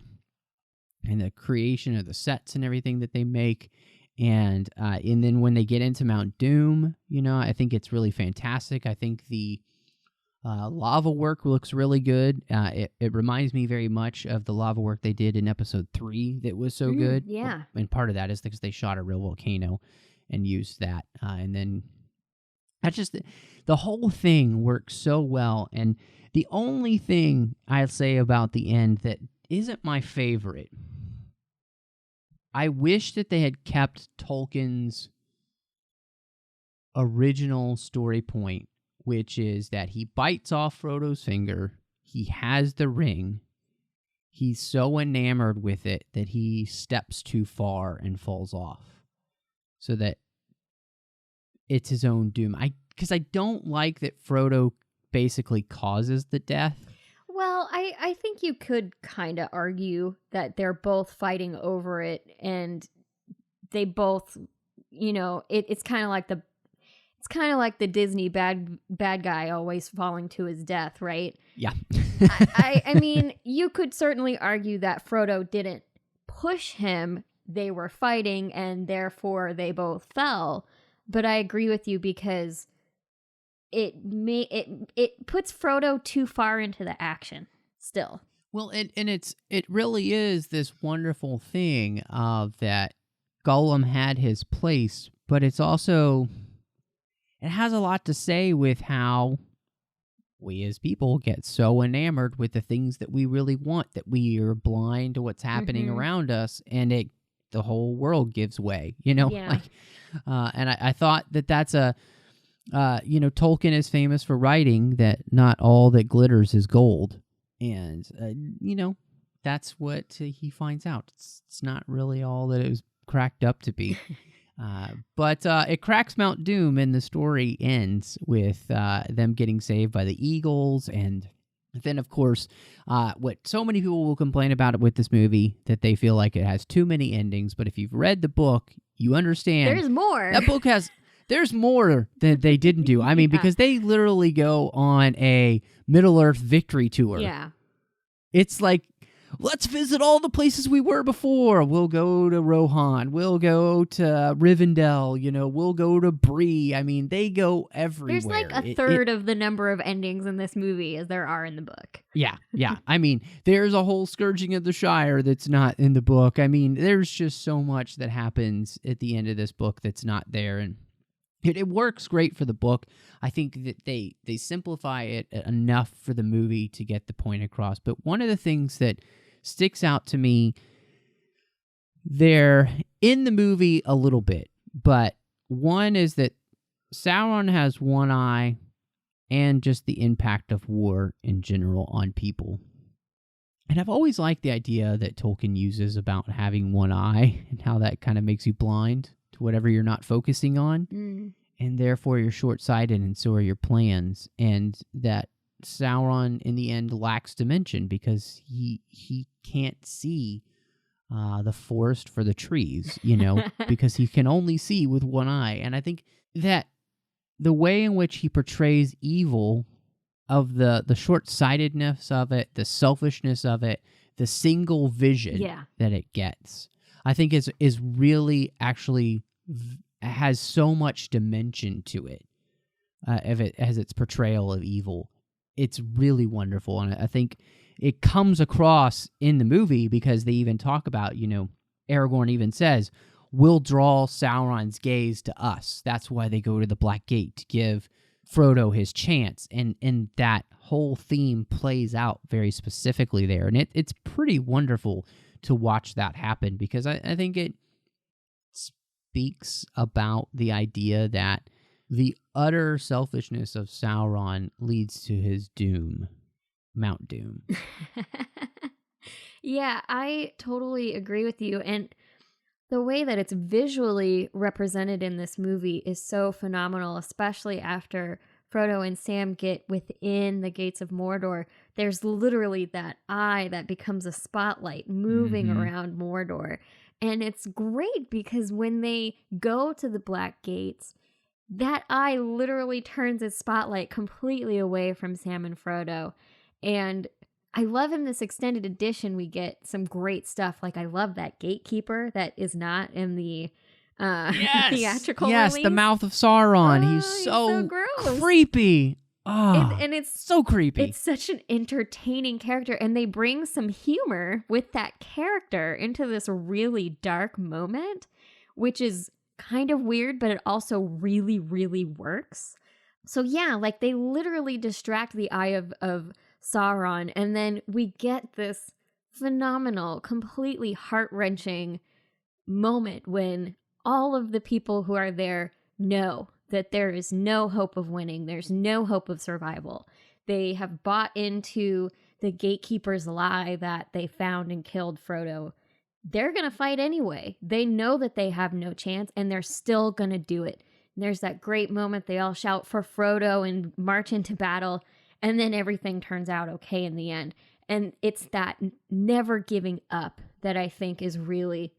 and the creation of the sets and everything that they make. And then when they get into Mount Doom, I think it's really fantastic. I think the lava work looks really good. It reminds me very much of the lava work they did in episode 3 that was so good. Yeah. And part of that is because they shot a real volcano and used that. And then that's just the whole thing works so well. And the only thing I'll say about the end that isn't my favorite, I wish that they had kept Tolkien's original story point which is that he bites off Frodo's finger. He has the ring. He's so enamored with it that he steps too far and falls off, so that it's his own doom. Because I don't like that Frodo basically causes the death. Well, I think you could kind of argue that they're both fighting over it, and they both, it's kind of like the Disney bad guy always falling to his death, right? Yeah. I mean, you could certainly argue that Frodo didn't push him. They were fighting, and therefore they both fell. But I agree with you because it puts Frodo too far into the action still. Well, it really is this wonderful thing of that Gollum had his place, but it has a lot to say with how we as people get so enamored with the things that we really want that we are blind to what's happening around us, and the whole world gives way, Yeah. And I thought that's Tolkien is famous for writing that not all that glitters is gold. And, that's what he finds out. It's not really all that it was cracked up to be. But it cracks Mount Doom, and the story ends with them getting saved by the eagles. And then, of course, what so many people will complain about it with this movie, that they feel like it has too many endings. But if you've read the book, you understand. There's more. That book there's more that they didn't do. I mean, because they literally go on a Middle-earth victory tour. Yeah. It's like, let's visit all the places we were before. We'll go to Rohan. We'll go to Rivendell. We'll go to Bree. I mean, they go everywhere. There's like a third of the number of endings in this movie as there are in the book. Yeah. I mean, there's a whole Scourging of the Shire that's not in the book. I mean, there's just so much that happens at the end of this book that's not there, and it works great for the book. I think that they simplify it enough for the movie to get the point across. But one of the things that sticks out to me, they're in the movie a little bit, but one is that Sauron has one eye, and just the impact of war in general on people. And I've always liked the idea that Tolkien uses about having one eye and how that kind of makes you blind to whatever you're not focusing on. And therefore you're short-sighted, and so are your plans. And that Sauron, in the end, lacks dimension because he can't see the forest for the trees, because he can only see with one eye. And I think that the way in which he portrays evil, of the short-sightedness of it, the selfishness of it, the single vision that it gets, I think is really actually has so much dimension to it, as its portrayal of evil. It's really wonderful, and I think it comes across in the movie because they even talk about, Aragorn even says, we'll draw Sauron's gaze to us. That's why they go to the Black Gate, to give Frodo his chance, and that whole theme plays out very specifically there, and it's pretty wonderful to watch that happen, because I think it speaks about the idea that the utter selfishness of Sauron leads to his doom, Mount Doom. Yeah, I totally agree with you. And the way that it's visually represented in this movie is so phenomenal, especially after Frodo and Sam get within the gates of Mordor. There's literally that eye that becomes a spotlight moving around Mordor. And it's great because when they go to the Black Gates, that eye literally turns its spotlight completely away from Sam and Frodo. And I love in this extended edition, we get some great stuff. Like, I love that gatekeeper that is not in the theatrical release. The mouth of Sauron. He's so gross. Creepy. Oh, and it's so creepy. It's such an entertaining character, and they bring some humor with that character into this really dark moment, which is kind of weird, but it also really, really works. So yeah, like they literally distract the eye of Sauron, and then we get this phenomenal, completely heart-wrenching moment when all of the people who are there know that there is no hope of winning. There's no hope of survival. They have bought into the gatekeeper's lie that they found and killed Frodo. They're going to fight anyway. They know that they have no chance, and they're still going to do it. And there's that great moment they all shout for Frodo and march into battle, and then everything turns out okay in the end. And it's that never giving up that I think is really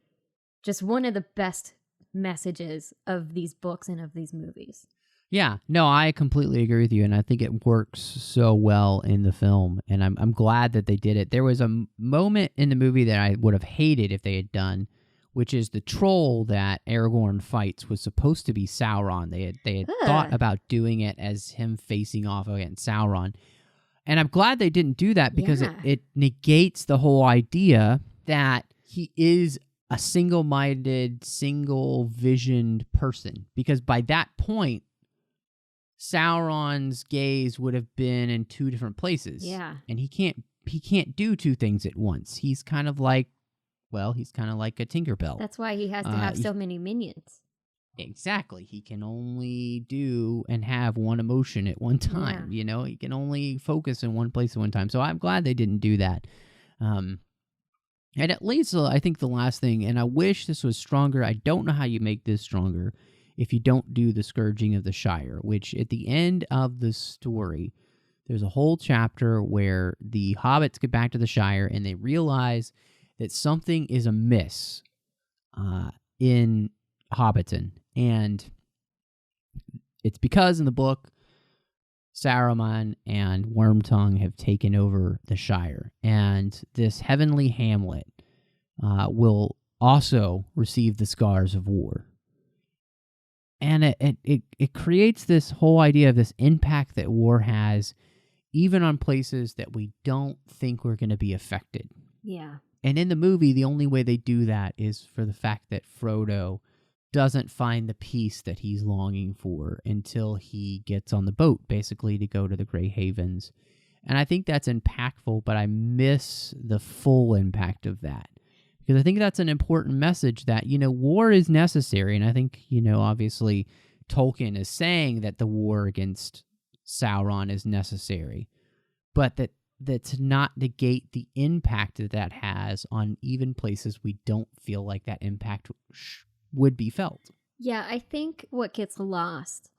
just one of the best messages of these books and of these movies. Yeah, no, I completely agree with you, and I think it works so well in the film, and I'm glad that they did it. There was a moment in the movie that I would have hated if they had done, which is the troll that Aragorn fights was supposed to be Sauron. They had thought about doing it as him facing off against Sauron, and I'm glad they didn't do that because it negates the whole idea that he is a single-minded, single-visioned person, because by that point, Sauron's gaze would have been in two different places. Yeah. And he can't do two things at once. He's kind of like a Tinkerbell. That's why he has to have so many minions. Exactly. He can only do and have one emotion at one time. Yeah. You know, he can only focus in one place at one time. So I'm glad they didn't do that. And at least I think the last thing, and I wish this was stronger. I don't know how you make this stronger if you don't do the Scourging of the Shire, which at the end of the story, there's a whole chapter where the hobbits get back to the Shire and they realize that something is amiss in Hobbiton. And it's because in the book, Saruman and Wormtongue have taken over the Shire. And this heavenly hamlet will also receive the scars of war. And it creates this whole idea of this impact that war has, even on places that we don't think we're going to be affected. Yeah. And in the movie, the only way they do that is for the fact that Frodo doesn't find the peace that he's longing for until he gets on the boat, basically, to go to the Grey Havens. And I think that's impactful, but I miss the full impact of that. Because I think that's an important message that, you know, war is necessary. And I think, you know, obviously Tolkien is saying that the war against Sauron is necessary. But that to not negate the impact that has on even places we don't feel like that impact would be felt. Yeah, I think what gets lost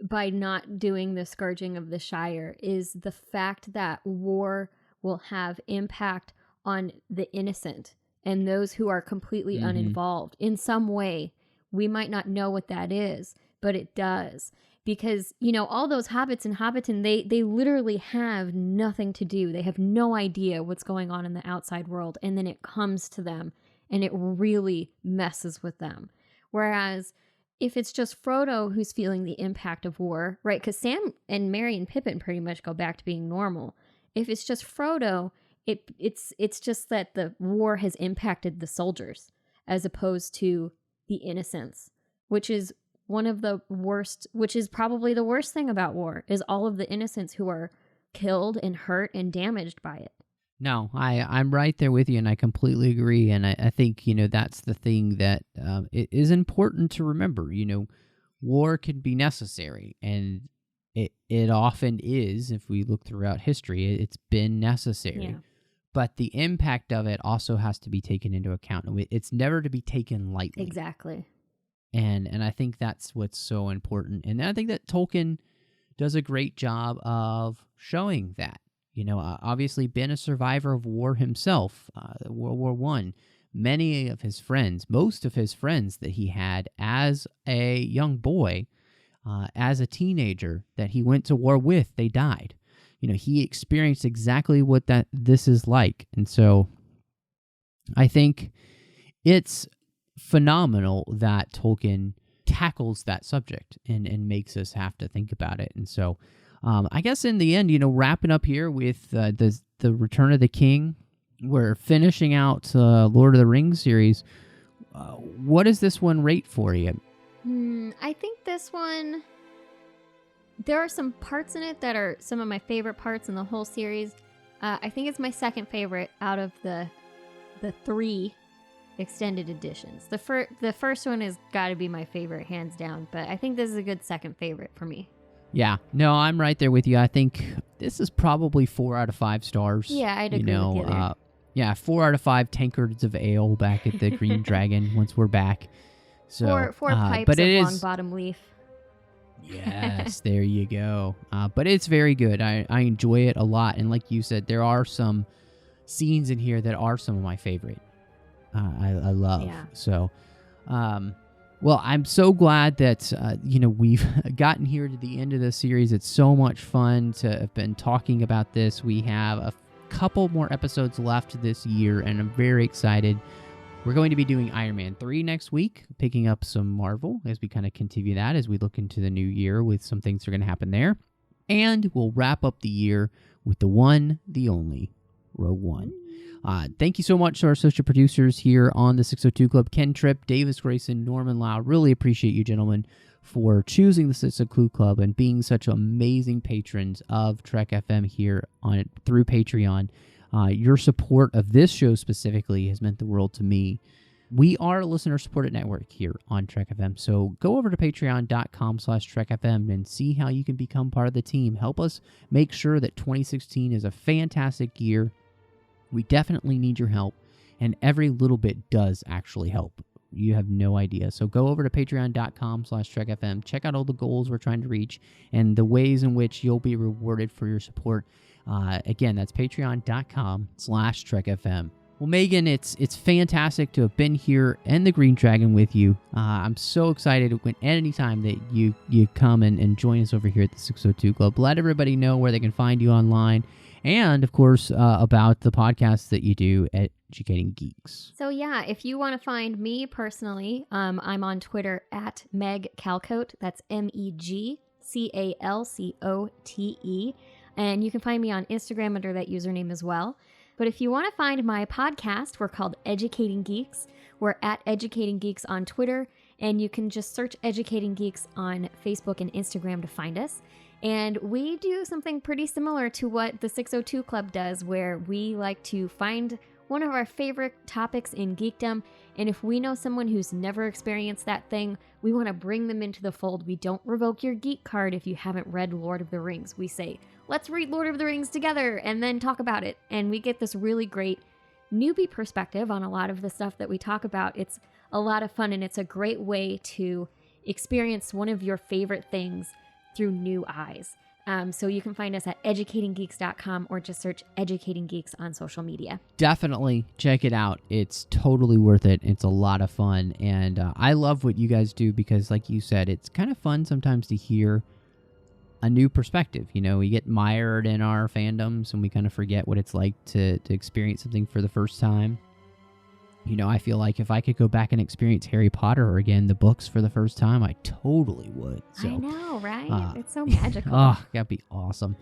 by not doing the Scourging of the Shire is the fact that war will have impact on the innocent and those who are completely uninvolved in some way. We might not know what that is, but it does. Because, you know, all those hobbits in Hobbiton, they literally have nothing to do. They have no idea what's going on in the outside world. And then it comes to them and it really messes with them. Whereas if it's just Frodo who's feeling the impact of war, right? Because Sam and Merry and Pippin pretty much go back to being normal. If it's just Frodo, it's just that the war has impacted the soldiers as opposed to the innocents, which is one of the worst, which is probably the worst thing about war, is all of the innocents who are killed and hurt and damaged by it. No, I'm right there with you, and I completely agree. And I think, you know, that's the thing that it is important to remember. You know, war can be necessary, and it often is. If we look throughout history, it's been necessary. Yeah. But the impact of it also has to be taken into account. It's never to be taken lightly. Exactly. And I think that's what's so important. And I think that Tolkien does a great job of showing that. You know, obviously been a survivor of war himself, World War I. Many of his friends, most of his friends that he had as a young boy, as a teenager that he went to war with, they died. You know, he experienced exactly what this is like. And so I think it's phenomenal that Tolkien tackles that subject and makes us have to think about it. And so I guess in the end, you know, wrapping up here with the Return of the King, we're finishing out Lord of the Rings series. What does this one rate for you? I think this one, there are some parts in it that are some of my favorite parts in the whole series. I think it's my second favorite out of the three. extended editions. The first one has got to be my favorite, hands down, but I think this is a good second favorite for me. Yeah, no, I'm right there with you. I think this is probably 4 out of 5 stars. Yeah, I'd agree with you there. Yeah, 4 out of 5 tankards of ale back at the Green Dragon once we're back. So, four pipes but of it long is, bottom leaf. Yes, there you go. But it's very good. I enjoy it a lot. And like you said, there are some scenes in here that are some of my favorite. I love. Yeah. So, well, I'm so glad that, we've gotten here to the end of the series. It's so much fun to have been talking about this. We have a couple more episodes left this year, and I'm very excited. We're going to be doing Iron Man 3 next week, picking up some Marvel as we kind of continue that as we look into the new year with some things that are going to happen there. And we'll wrap up the year with the one, the only, Rogue One. Thank you so much to our associate producers here on the 602 Club, Ken Tripp, Davis Grayson, Norman Lau. Really appreciate you, gentlemen, for choosing the 602 Club and being such amazing patrons of Trek FM here through Patreon. Your support of this show specifically has meant the world to me. We are a listener-supported network here on Trek FM, so go over to patreon.com/TrekFM and see how you can become part of the team. Help us make sure that 2016 is a fantastic year. We definitely need your help, and every little bit does actually help. You have no idea. So go over to patreon.com/TrekFM. Check out all the goals we're trying to reach and the ways in which you'll be rewarded for your support. Again, that's patreon.com/TrekFM. Well, Megan, it's fantastic to have been here and the Green Dragon with you. I'm so excited when anytime that you come and join us over here at the 602 Club. Let everybody know where they can find you online. And, of course, about the podcast that you do at Educating Geeks. So, yeah, if you want to find me personally, I'm on Twitter at Meg Calcote. That's MEGCALCOTE. And you can find me on Instagram under that username as well. But if you want to find my podcast, we're called Educating Geeks. We're at Educating Geeks on Twitter. And you can just search Educating Geeks on Facebook and Instagram to find us. And we do something pretty similar to what the 602 Club does, where we like to find one of our favorite topics in geekdom, and if we know someone who's never experienced that thing, we want to bring them into the fold. We don't revoke your geek card if you haven't read Lord of the Rings. We say, let's read Lord of the Rings together and then talk about it. And we get this really great newbie perspective on a lot of the stuff that we talk about. It's a lot of fun, and it's a great way to experience one of your favorite things through new eyes. So you can find us at educatinggeeks.com or just search Educating Geeks on social media. Definitely check it out. It's totally worth it. It's a lot of fun. And I love what you guys do because, like you said, it's kind of fun sometimes to hear a new perspective. You know, we get mired in our fandoms and we kind of forget what it's like to experience something for the first time. You know, I feel like if I could go back and experience Harry Potter again, the books for the first time, I totally would. So, I know, right? It's so magical. Oh, that'd be awesome.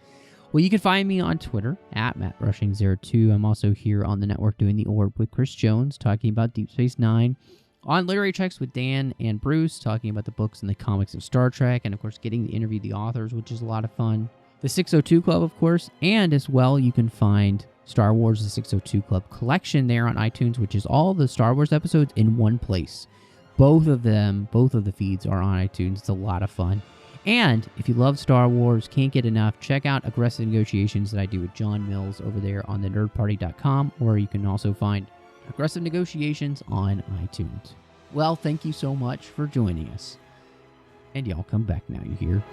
Well, you can find me on Twitter at MattRushing02. I'm also here on the network doing The Orb with Chris Jones, talking about Deep Space Nine. On Literary Checks with Dan and Bruce, talking about the books and the comics of Star Trek, and of course getting to interview the authors, which is a lot of fun. The 602 Club, of course, and as well you can find Star Wars The 602 Club collection there on iTunes, which is all the Star Wars episodes in one place. Both of the feeds are on iTunes. It's a lot of fun. And if you love Star Wars, can't get enough, check out Aggressive Negotiations that I do with John Mills over there on thenerdparty.com, or you can also find Aggressive Negotiations on iTunes. Well, thank you so much for joining us. And y'all come back now, you hear?